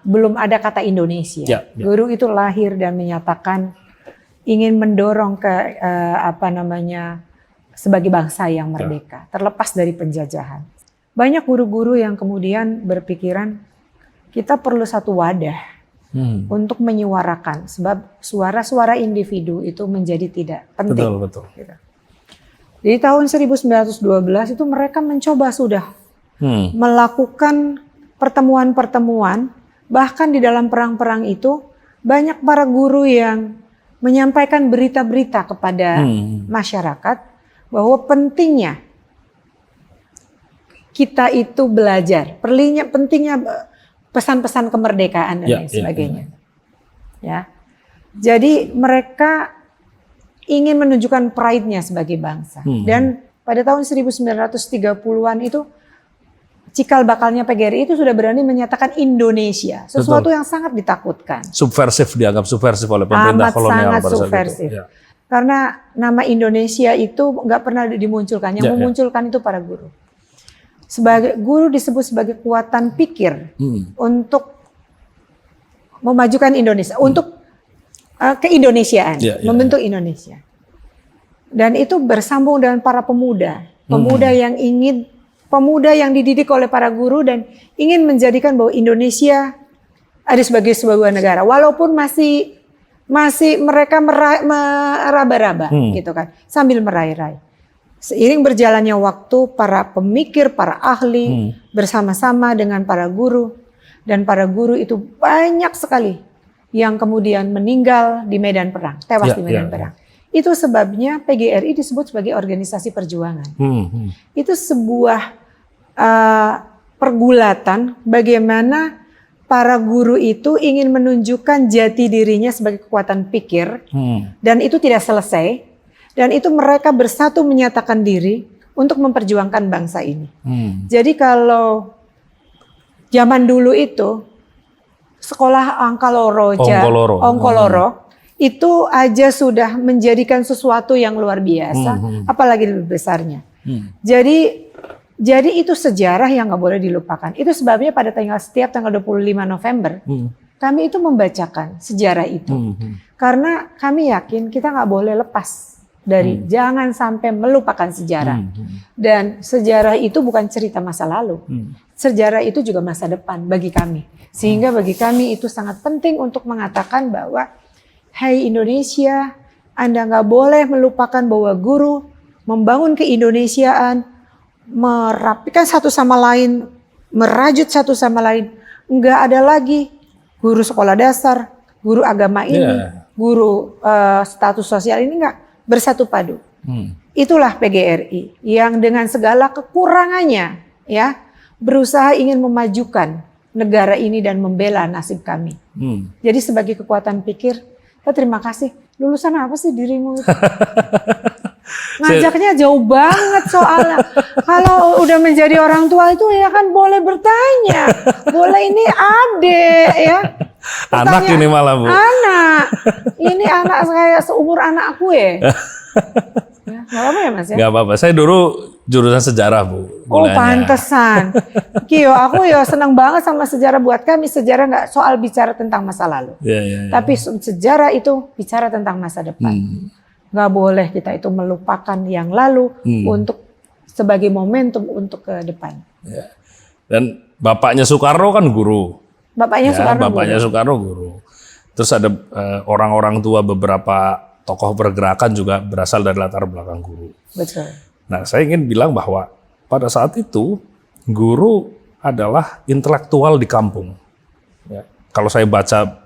Speaker 2: belum ada kata Indonesia.
Speaker 1: Ya, ya.
Speaker 2: Guru itu lahir dan menyatakan ingin mendorong ke sebagai bangsa yang merdeka, terlepas dari penjajahan. Banyak guru-guru yang kemudian berpikiran kita perlu satu wadah untuk menyuarakan, sebab suara-suara individu itu menjadi tidak penting.
Speaker 1: Betul, betul.
Speaker 2: Gitu. Di tahun 1912 itu mereka mencoba sudah melakukan pertemuan-pertemuan, bahkan di dalam perang-perang itu banyak para guru yang menyampaikan berita-berita kepada masyarakat bahwa pentingnya kita itu belajar, pentingnya pesan-pesan kemerdekaan dan lain sebagainya. Ya. Jadi mereka ingin menunjukkan pride-nya sebagai bangsa. Dan pada tahun 1930-an itu cikal bakalnya PGRI itu sudah berani menyatakan Indonesia, sesuatu yang sangat ditakutkan.
Speaker 1: Subversif, dianggap subversif oleh pemerintah kolonial
Speaker 2: sangat
Speaker 1: pada saat
Speaker 2: subversif.
Speaker 1: itu. Ya.
Speaker 2: Karena nama Indonesia itu nggak pernah dimunculkan, yang memunculkan itu para guru. Sebagai guru disebut sebagai kekuatan pikir untuk memajukan Indonesia, untuk keindonesiaan, membentuk Indonesia. Dan itu bersambung dengan para pemuda, pemuda yang dididik oleh para guru dan ingin menjadikan bahwa Indonesia ada sebagai sebuah negara, walaupun masih mereka meraba-raba gitu kan, sambil meraih-raih. Seiring berjalannya waktu, para pemikir, para ahli bersama-sama dengan para guru, dan para guru itu banyak sekali yang kemudian meninggal di medan perang, tewas di medan perang. Itu sebabnya PGRI disebut sebagai organisasi perjuangan. Itu sebuah pergulatan bagaimana para guru itu ingin menunjukkan jati dirinya sebagai kekuatan pikir, dan itu tidak selesai. Dan itu mereka bersatu menyatakan diri untuk memperjuangkan bangsa ini. Jadi kalau zaman dulu itu sekolah Ongkoloro itu aja sudah menjadikan sesuatu yang luar biasa, apalagi lebih besarnya. Jadi itu sejarah yang nggak boleh dilupakan. Itu sebabnya pada setiap tanggal 25 November kami itu membacakan sejarah itu, karena kami yakin kita nggak boleh lepas dari jangan sampai melupakan sejarah. Dan sejarah itu bukan cerita masa lalu. Sejarah itu juga masa depan bagi kami. Sehingga bagi kami itu sangat penting untuk mengatakan bahwa hai Indonesia, Anda nggak boleh melupakan bahwa guru membangun keindonesiaan, merapikan satu sama lain, merajut satu sama lain. Nggak ada lagi guru sekolah dasar, guru agama ini, guru status sosial ini, nggak. Bersatu padu. Itulah PGRI yang dengan segala kekurangannya ya berusaha ingin memajukan negara ini dan membela nasib kami. Jadi sebagai kekuatan pikir, saya terima kasih. Lulusan apa sih dirimu itu? Ngajaknya jauh banget soalnya. Kalau udah menjadi orang tua itu ya kan boleh bertanya. Boleh ini adek ya.
Speaker 1: Anak ini malah Bu.
Speaker 2: Anak. Ini anak saya seumur anak aku ya. Ya, gak apa-apa ya Mas ya?
Speaker 1: Gak apa-apa. Saya dulu jurusan sejarah Bu.
Speaker 2: Oh pantesan. Kyo, aku ya senang banget sama sejarah. Buat kami sejarah gak soal bicara tentang masa lalu. Tapi sejarah itu bicara tentang masa depan. Gak boleh kita itu melupakan yang lalu untuk sebagai momentum untuk ke depan.
Speaker 1: Ya. Dan bapaknya Soekarno kan guru.
Speaker 2: Bapaknya
Speaker 1: Soekarno guru. Terus ada orang-orang tua beberapa tokoh pergerakan juga berasal dari latar belakang guru.
Speaker 2: Betul.
Speaker 1: Nah, saya ingin bilang bahwa pada saat itu guru adalah intelektual di kampung. Ya. Kalau saya baca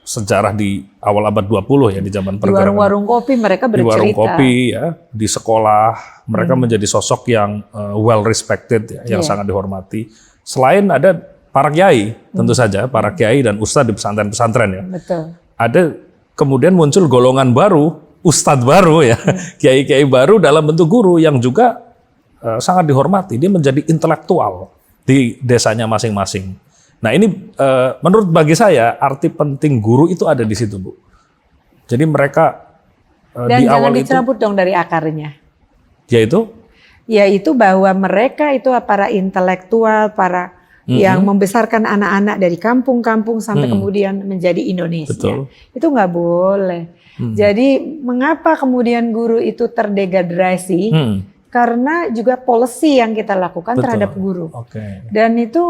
Speaker 1: sejarah di awal abad 20 ya di zaman pergerakan.
Speaker 2: Di warung-warung kopi mereka bercerita.
Speaker 1: Di warung kopi ya, di sekolah mereka menjadi sosok yang well respected ya, yang sangat dihormati. Selain ada para kiai, tentu saja para kiai dan ustadz di pesantren-pesantren ya.
Speaker 2: Betul.
Speaker 1: Ada kemudian muncul golongan baru, ustadz baru ya, kiai-kiai baru dalam bentuk guru yang juga sangat dihormati. Dia menjadi intelektual di desanya masing-masing. Nah ini menurut bagi saya arti penting guru itu ada di situ, Bu. Jadi mereka
Speaker 2: Dan
Speaker 1: di
Speaker 2: jangan
Speaker 1: awal itu,
Speaker 2: dicabut dong dari akarnya.
Speaker 1: yaitu
Speaker 2: Bahwa mereka itu para intelektual, para yang membesarkan anak-anak dari kampung-kampung sampai kemudian menjadi Indonesia.
Speaker 1: Betul.
Speaker 2: Itu nggak boleh. Jadi mengapa kemudian guru itu terdegradasi? Karena juga policy yang kita lakukan
Speaker 1: Betul.
Speaker 2: terhadap guru.
Speaker 1: Oke.
Speaker 2: Dan itu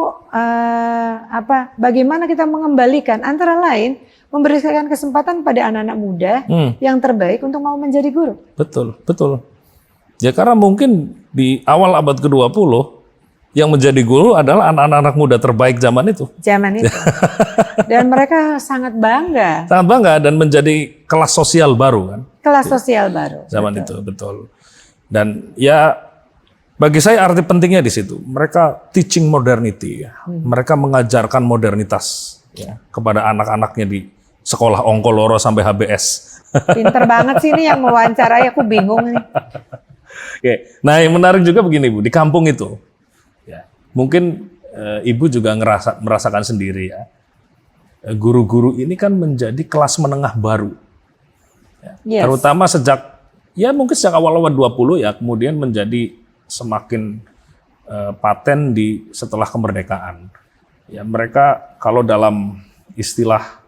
Speaker 2: bagaimana kita mengembalikan antara lain memberikan kesempatan pada anak-anak muda yang terbaik untuk mau menjadi guru.
Speaker 1: Betul, betul. Ya karena mungkin di awal abad ke-20 yang menjadi guru adalah anak-anak muda terbaik zaman itu.
Speaker 2: Zaman itu. Dan mereka sangat bangga.
Speaker 1: Sangat bangga dan menjadi kelas sosial baru kan.
Speaker 2: Kelas sosial baru.
Speaker 1: Zaman itu, betul. Dan ya bagi saya arti pentingnya di situ. Mereka teaching modernity ya. Mereka mengajarkan modernitas ya kepada anak-anaknya di sekolah Ongkoloro sampai HBS.
Speaker 2: Pinter banget sih ini yang mewawancarai, aku bingung nih.
Speaker 1: Oke. Nah, yang menarik juga begini Bu, di kampung itu ya, mungkin Ibu juga merasakan sendiri ya. Guru-guru ini kan menjadi kelas menengah baru. Ya.
Speaker 2: Yes.
Speaker 1: Terutama mungkin sejak awal-awal 20 ya, kemudian menjadi semakin paten setelah kemerdekaan. Ya, mereka kalau dalam istilah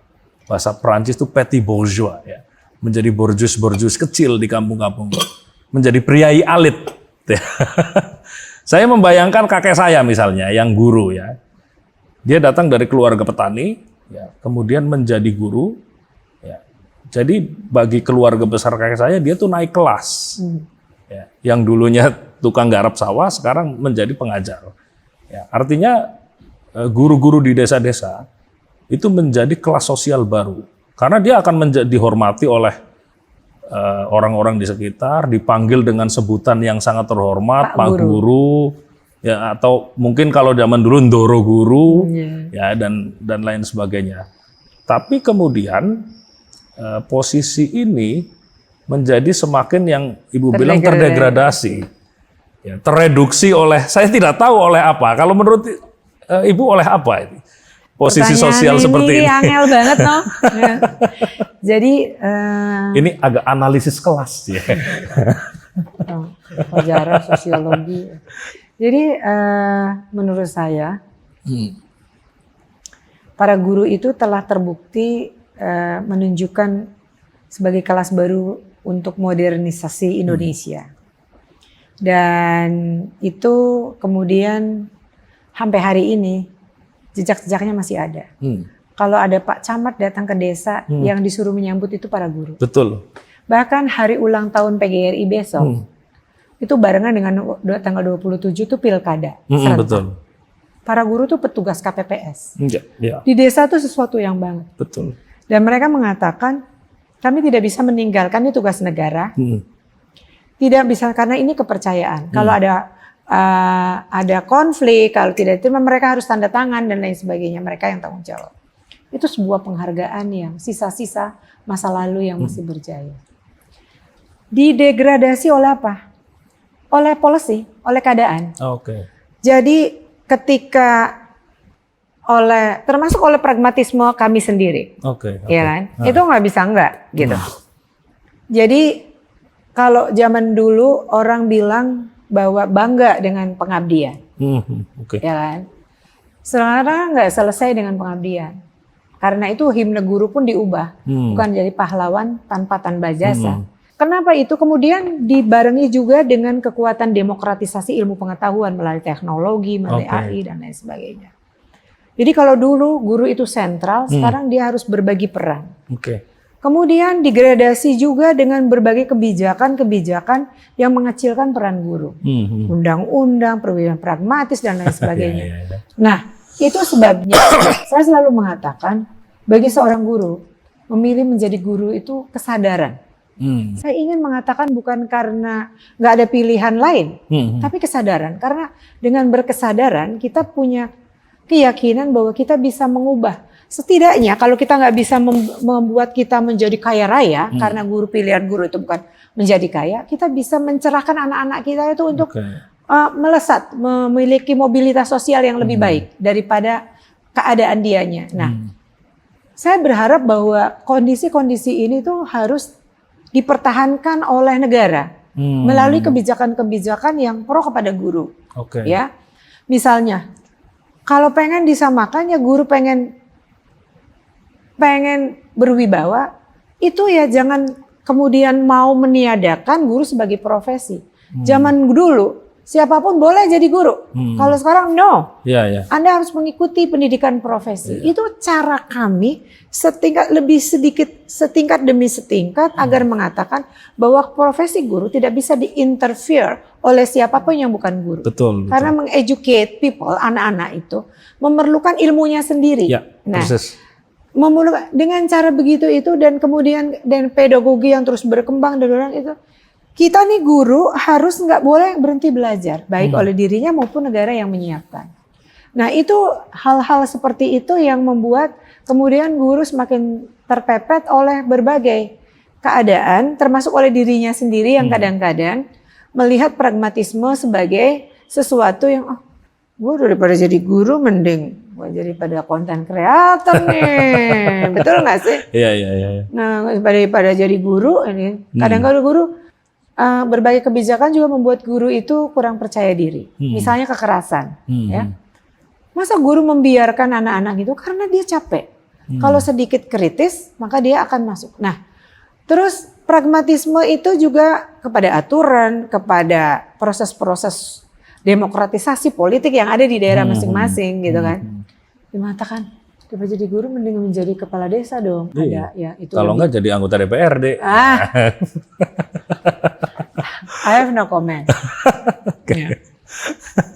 Speaker 1: bahasa Perancis itu petit bourgeois ya. Menjadi borjus-borjus kecil di kampung-kampung. Menjadi priai alit. Saya membayangkan kakek saya misalnya yang guru ya. Dia datang dari keluarga petani ya, kemudian menjadi guru ya. Jadi bagi keluarga besar kakek saya dia tuh naik kelas. Ya, yang dulunya tukang garap sawah sekarang menjadi pengajar. Ya, artinya guru-guru di desa-desa itu menjadi kelas sosial baru. Karena dia akan dihormati oleh orang-orang di sekitar, dipanggil dengan sebutan yang sangat terhormat, Pak Guru, ya atau mungkin kalau zaman dulu Ndoro Guru, ya dan lain sebagainya. Tapi kemudian posisi ini menjadi semakin yang Ibu bilang terdegradasi, ya, tereduksi oleh, saya tidak tahu oleh apa. Kalau menurut Ibu oleh apa ini? Posisi sosial seperti ini.
Speaker 2: Angel banget no. Jadi
Speaker 1: ini agak analisis kelas ya.
Speaker 2: Sejarah sosiologi. Jadi menurut saya para guru itu telah terbukti menunjukkan sebagai kelas baru untuk modernisasi Indonesia. Dan itu kemudian sampai hari ini jejak-jejaknya masih ada. Kalau ada Pak Camat datang ke desa, yang disuruh menyambut itu para guru.
Speaker 1: Betul.
Speaker 2: Bahkan hari ulang tahun PGRI besok, itu barengan dengan tanggal 27 itu pilkada.
Speaker 1: Betul.
Speaker 2: Para guru itu petugas KPPS.
Speaker 1: Ya.
Speaker 2: Di desa itu sesuatu yang banget.
Speaker 1: Betul.
Speaker 2: Dan mereka mengatakan, kami tidak bisa meninggalkan, ini tugas negara. Tidak bisa, karena ini kepercayaan. Kalau ada konflik, kalau tidak terima mereka harus tanda tangan dan lain sebagainya. Mereka yang tanggung jawab. Itu sebuah penghargaan yang sisa-sisa masa lalu yang masih berjaya. Didegradasi oleh apa? Oleh policy, oleh keadaan.
Speaker 1: Oke.
Speaker 2: Jadi ketika termasuk oleh pragmatisme kami sendiri.
Speaker 1: Oke.
Speaker 2: Ya kan? Itu nggak bisa enggak gitu. Jadi kalau zaman dulu orang bilang bahwa bangga dengan pengabdian, ya kan? Sekarang nggak selesai dengan pengabdian, karena itu himne guru pun diubah, bukan jadi pahlawan tanpa jasa. Kenapa itu kemudian dibarengi juga dengan kekuatan demokratisasi ilmu pengetahuan melalui teknologi, melalui AI dan lain sebagainya. Jadi kalau dulu guru itu sentral, sekarang dia harus berbagi peran. Kemudian digradasi juga dengan berbagai kebijakan-kebijakan yang mengecilkan peran guru. Undang-undang, perwira pragmatis, dan lain sebagainya. Nah, itu sebabnya saya selalu mengatakan, bagi seorang guru, memilih menjadi guru itu kesadaran. Saya ingin mengatakan bukan karena nggak ada pilihan lain, tapi kesadaran. Karena dengan berkesadaran, kita punya keyakinan bahwa kita bisa mengubah. Setidaknya kalau kita nggak bisa membuat kita menjadi kaya raya, karena pilihan guru itu bukan menjadi kaya, kita bisa mencerahkan anak-anak kita itu untuk melesat, memiliki mobilitas sosial yang lebih baik daripada keadaan dianya. Nah, saya berharap bahwa kondisi-kondisi ini tuh harus dipertahankan oleh negara melalui kebijakan-kebijakan yang pro kepada guru.
Speaker 3: Oke.
Speaker 2: Ya, misalnya kalau pengen disamakan ya guru pengen berwibawa, itu ya jangan kemudian mau meniadakan guru sebagai profesi. Zaman dulu siapapun boleh jadi guru. Kalau sekarang no.
Speaker 3: Iya.
Speaker 2: Anda harus mengikuti pendidikan profesi. Itu cara kami setingkat demi setingkat agar mengatakan bahwa profesi guru tidak bisa diinterfere oleh siapapun yang bukan guru.
Speaker 3: Betul.
Speaker 2: Karena mengeducate people, anak-anak itu memerlukan ilmunya sendiri.
Speaker 3: Ya, persis.
Speaker 2: Dengan cara begitu itu dan kemudian dan pedagogi yang terus berkembang dan orang itu, kita nih guru harus nggak boleh berhenti belajar, baik oleh dirinya maupun negara yang menyiapkan. Nah itu hal-hal seperti itu yang membuat kemudian guru semakin terpepet oleh berbagai keadaan, termasuk oleh dirinya sendiri yang kadang-kadang melihat pragmatisme sebagai sesuatu yang, gue daripada jadi guru mending gue jadi pada konten kreator nih, betul nggak sih?
Speaker 3: Iya.
Speaker 2: Nah daripada jadi guru ini kadang-kadang guru berbagai kebijakan juga membuat guru itu kurang percaya diri. Misalnya kekerasan, ya. Masa guru membiarkan anak-anak itu karena dia capek. Kalau sedikit kritis, maka dia akan masuk. Nah, terus pragmatisme itu juga kepada aturan, kepada proses-proses demokratisasi politik yang ada di daerah masing-masing, gitu kan. Dimatakan, daripada jadi guru mending menjadi kepala desa dong. Ada, ya itu.
Speaker 3: Kalau enggak jadi anggota DPRD.
Speaker 2: I have no comment. Ya.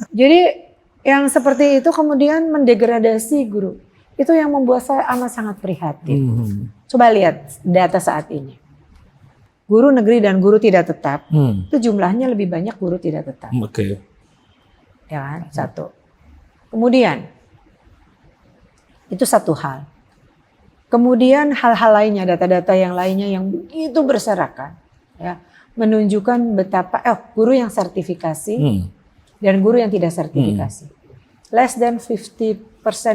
Speaker 2: Jadi yang seperti itu kemudian mendegradasi guru. Itu yang membuat saya amat sangat prihatin. Coba lihat data saat ini. Guru negeri dan guru tidak tetap, itu jumlahnya lebih banyak guru tidak tetap.
Speaker 3: Oke.
Speaker 2: Ya kan? Satu. Kemudian, itu satu hal. Kemudian hal-hal lainnya, data-data yang lainnya yang begitu berserakan. Ya. Menunjukkan betapa guru yang sertifikasi dan guru yang tidak sertifikasi. Less than 50%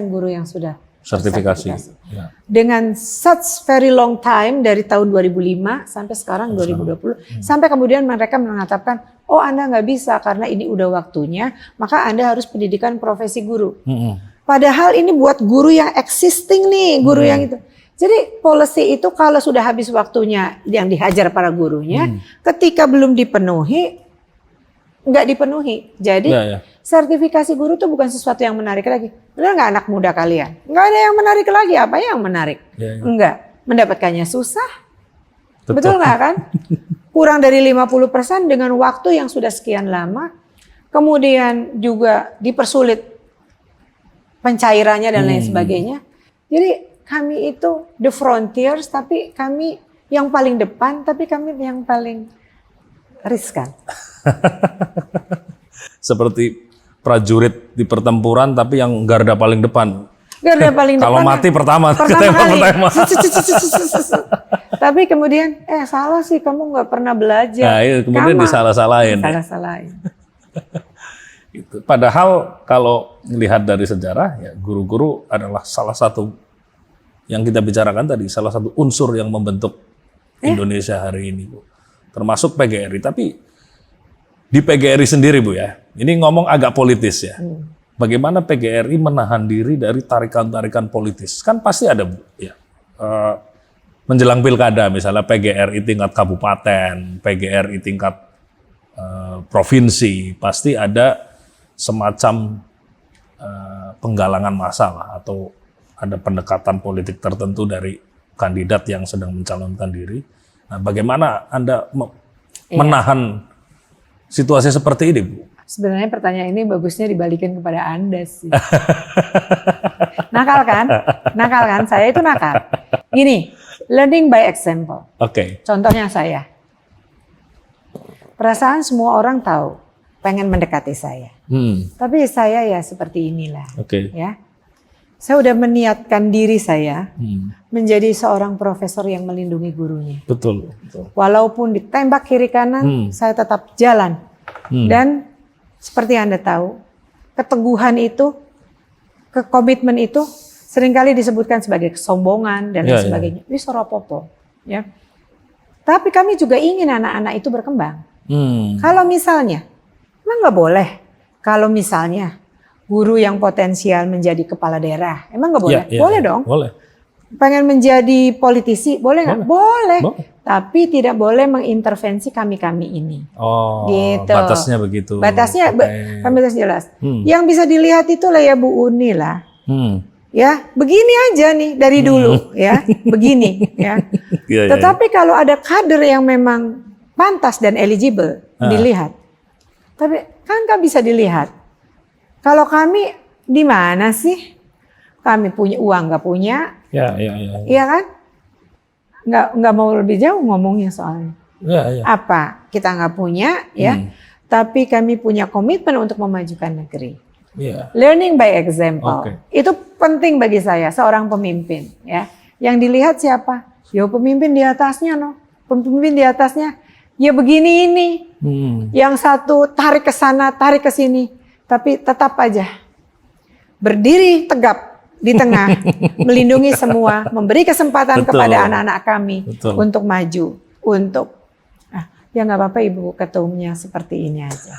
Speaker 2: guru yang sudah sertifikasi. Ya. Dengan such very long time dari tahun 2005 sampai sekarang 2020 sampai kemudian mereka mengatakan Anda nggak bisa karena ini udah waktunya, maka Anda harus pendidikan profesi guru. Padahal ini buat guru yang existing nih, guru yang itu. Jadi policy itu kalau sudah habis waktunya yang dihajar para gurunya, ketika belum dipenuhi, nggak dipenuhi. Jadi sertifikasi guru itu bukan sesuatu yang menarik lagi. Benar nggak anak muda kalian? Nggak ada yang menarik lagi. Apa yang menarik? Enggak. Mendapatkannya susah. Betul nggak kan? Kurang dari 50% dengan waktu yang sudah sekian lama. Kemudian juga dipersulit pencairannya dan lain sebagainya. Jadi kami itu the frontiers, tapi kami yang paling depan, tapi kami yang paling riskan.
Speaker 3: Seperti prajurit di pertempuran, tapi yang garda paling depan.
Speaker 2: Garda paling depan.
Speaker 3: Kalau mati pertama kali.
Speaker 2: Tapi kemudian, salah sih kamu nggak pernah belajar.
Speaker 3: Nah, itu kemudian disalah-salahin.
Speaker 2: Salah-salahin.
Speaker 3: Padahal kalau melihat dari sejarah, ya guru-guru adalah salah satu yang kita bicarakan tadi, salah satu unsur yang membentuk Indonesia hari ini, Bu. Termasuk PGRI. Tapi di PGRI sendiri, Bu ya, ini ngomong agak politis ya. Bagaimana PGRI menahan diri dari tarikan-tarikan politis? Kan pasti ada, Bu. Ya. Menjelang pilkada, misalnya PGRI tingkat kabupaten, PGRI tingkat provinsi, pasti ada semacam penggalangan massa lah, atau ada pendekatan politik tertentu dari kandidat yang sedang mencalonkan diri. Nah, bagaimana Anda menahan situasi seperti ini, Bu?
Speaker 2: Sebenarnya pertanyaan ini bagusnya dibalikin kepada Anda sih. Nakal kan? Nakal kan? Saya itu nakal. Gini, learning by example.
Speaker 3: Oke.
Speaker 2: Contohnya saya. Perasaan semua orang tahu, pengen mendekati saya. Tapi saya ya seperti inilah.
Speaker 3: Oke.
Speaker 2: Ya. Saya udah meniatkan diri saya menjadi seorang profesor yang melindungi gurunya.
Speaker 3: Betul.
Speaker 2: Walaupun ditembak kiri kanan, saya tetap jalan. Dan seperti Anda tahu, keteguhan itu komitmen itu seringkali disebutkan sebagai kesombongan dan lain sebagainya. Ini soropopo, ya. Tapi kami juga ingin anak-anak itu berkembang. Kalau misalnya, emang nggak boleh. Kalau misalnya guru yang potensial menjadi kepala daerah, emang nggak boleh? Boleh dong.
Speaker 3: Boleh.
Speaker 2: Pengen menjadi politisi, boleh nggak? Boleh. Tapi tidak boleh mengintervensi kami-kami ini.
Speaker 3: Oh,
Speaker 2: gitu.
Speaker 3: Batasnya begitu.
Speaker 2: Batasnya, kami harus jelas. Yang bisa dilihat itu lah ya Bu Uni lah. Ya, begini aja nih dari dulu ya, begini ya. Tetapi kalau ada kader yang memang pantas dan eligible dilihat, tapi kan nggak bisa dilihat. Kalau kami di mana sih? Kami punya uang nggak punya? Iya kan? Nggak mau lebih jauh ngomongnya soalnya. Apa kita nggak punya ya? Tapi kami punya komitmen untuk memajukan negeri. Learning by example. Itu penting bagi saya seorang pemimpin ya. Yang dilihat siapa? Ya pemimpin di atasnya Pemimpin di atasnya ya begini ini. Yang satu tarik ke sana, tarik ke sini. Tapi tetap aja berdiri tegap di tengah, melindungi semua, memberi kesempatan kepada anak-anak kami untuk maju, ya nggak apa-apa Ibu Ketumnya seperti ini aja.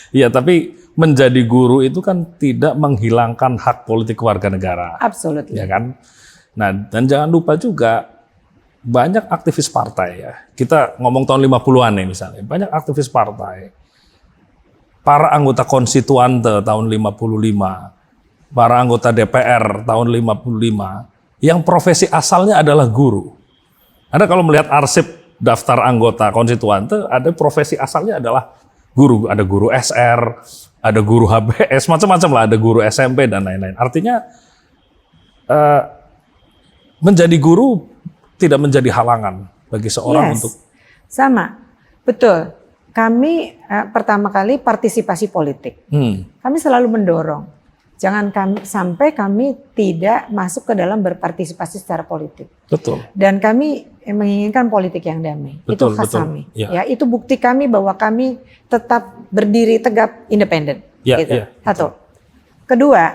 Speaker 3: Iya, tapi menjadi guru itu kan tidak menghilangkan hak politik warga negara.
Speaker 2: Absolutely.
Speaker 3: Ya kan? Nah, dan jangan lupa juga banyak aktivis partai ya. Kita ngomong tahun 50-an nih misalnya. Banyak aktivis partai. Para anggota konstituante tahun 55, para anggota DPR tahun 55, yang profesi asalnya adalah guru. Anda kalau melihat arsip daftar anggota konstituante, ada profesi asalnya adalah guru, ada guru SR, ada guru HBS, macam-macam lah, ada guru SMP dan lain-lain. Artinya menjadi guru tidak menjadi halangan bagi seorang untuk
Speaker 2: sama, betul. Kami pertama kali partisipasi politik. Kami selalu mendorong, jangan sampai kami tidak masuk ke dalam berpartisipasi secara politik.
Speaker 3: Betul.
Speaker 2: Dan kami menginginkan politik yang damai. Itu khas kami. Ya, itu bukti kami bahwa kami tetap berdiri tegap independen. Gitu. Satu. Kedua,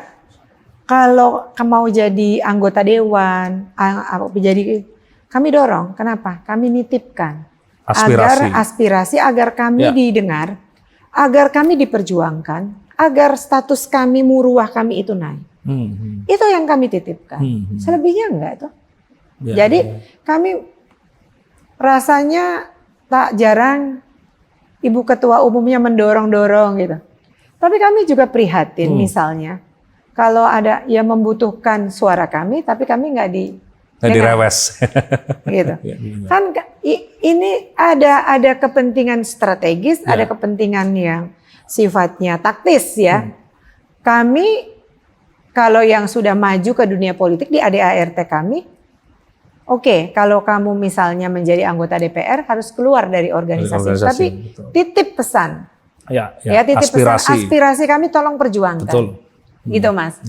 Speaker 2: kalau mau jadi anggota dewan, kami dorong. Kenapa? Kami nitipkan agar kami didengar, agar kami diperjuangkan, agar status kami, muruah kami itu naik. Itu yang kami titipkan. Selebihnya enggak tuh. Jadi kami rasanya tak jarang Ibu Ketua Umumnya mendorong-dorong gitu. Tapi kami juga prihatin misalnya kalau ada yang membutuhkan suara kami, tapi kami nggak
Speaker 3: direwes.
Speaker 2: Gitu. Kan ini ada kepentingan strategis, ada kepentingan yang sifatnya taktis ya. Kami kalau yang sudah maju ke dunia politik di ADART kami, oke, kalau kamu misalnya menjadi anggota DPR harus keluar dari organisasi. Tapi titip pesan. Titip pesan aspirasi kami tolong perjuangkan. Gitu Mas.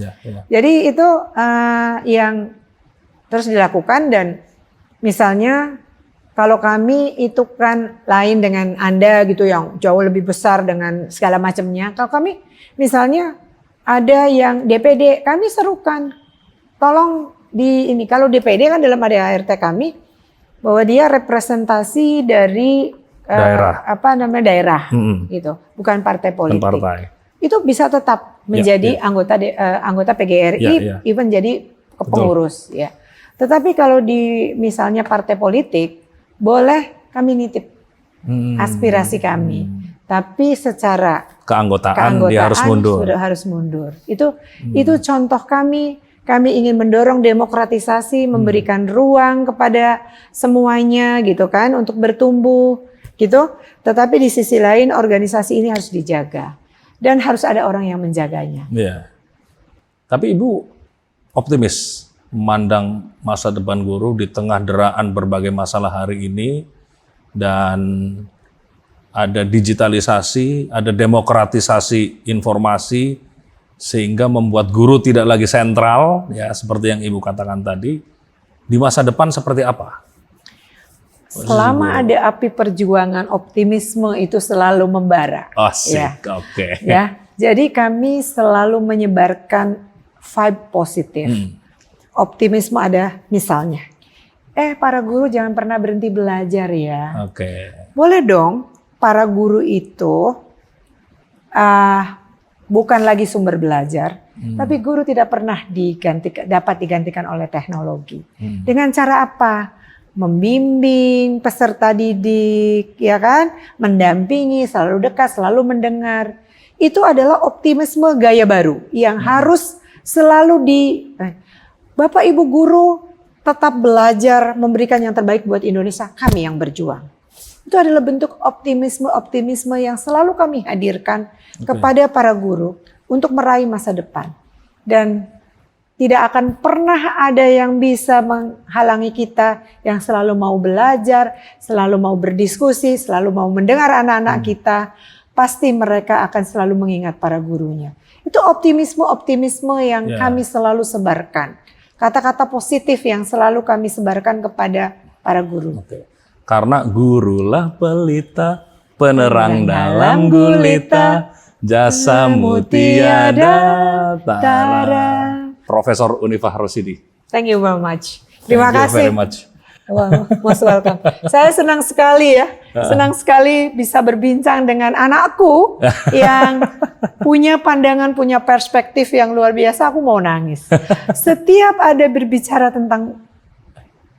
Speaker 2: Jadi itu yang terus dilakukan, dan misalnya kalau kami itu kan lain dengan Anda gitu yang jauh lebih besar dengan segala macamnya. Kalau kami misalnya ada yang DPD, kami serukan tolong kalau DPD kan dalam ADART kami bahwa dia representasi dari daerah gitu, bukan partai politik. Itu bisa tetap menjadi anggota PGRI, even jadi pengurus ya. Tetapi kalau di misalnya partai politik, boleh kami nitip aspirasi kami, tapi secara keanggotaan dia harus mundur. Itu contoh kami. Kami ingin mendorong demokratisasi, memberikan ruang kepada semuanya gitu kan untuk bertumbuh gitu. Tetapi di sisi lain organisasi ini harus dijaga dan harus ada orang yang menjaganya.
Speaker 3: Tapi Ibu optimis memandang masa depan guru di tengah deraan berbagai masalah hari ini, dan ada digitalisasi, ada demokratisasi informasi, sehingga membuat guru tidak lagi sentral, ya seperti yang Ibu katakan tadi. Di masa depan seperti apa?
Speaker 2: Selama ada api perjuangan, optimisme itu selalu membara.
Speaker 3: Asik,
Speaker 2: ya. Jadi kami selalu menyebarkan vibe positif. Optimisme ada misalnya. Para guru jangan pernah berhenti belajar ya.
Speaker 3: Oke.
Speaker 2: Boleh dong para guru itu bukan lagi sumber belajar, tapi guru tidak pernah dapat digantikan oleh teknologi. Dengan cara apa? Membimbing peserta didik, ya kan? Mendampingi, selalu dekat, selalu mendengar. Itu adalah optimisme gaya baru yang harus selalu Bapak Ibu guru tetap belajar memberikan yang terbaik buat Indonesia, kami yang berjuang. Itu adalah bentuk optimisme yang selalu kami hadirkan kepada para guru untuk meraih masa depan. Dan tidak akan pernah ada yang bisa menghalangi kita yang selalu mau belajar, selalu mau berdiskusi, selalu mau mendengar anak-anak kita. Pasti mereka akan selalu mengingat para gurunya. Itu optimisme yang kami selalu sebarkan. Kata-kata positif yang selalu kami sebarkan kepada para guru.
Speaker 3: Karena gurulah pelita, penerang dalam gulita, jasamu tiada tara. Profesor Unifah Rosidi.
Speaker 2: Thank you very much. Terima
Speaker 3: Thank you
Speaker 2: kasih.
Speaker 3: very much.
Speaker 2: Wow, most welcome. Saya senang sekali ya, senang sekali bisa berbincang dengan anakku yang punya pandangan, punya perspektif yang luar biasa. Aku mau nangis. Setiap ada berbicara tentang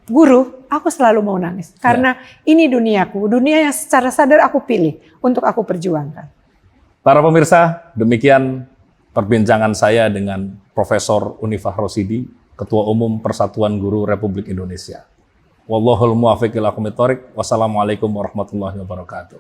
Speaker 2: guru, aku selalu mau nangis. Karena ini duniaku, dunia yang secara sadar aku pilih untuk aku perjuangkan.
Speaker 3: Para pemirsa, demikian perbincangan saya dengan Profesor Unifah Rosidi, Ketua Umum Persatuan Guru Republik Indonesia. Wallahul muwaffiq ila aqwamit thoriq. Wassalamualaikum warahmatullahi wabarakatuh.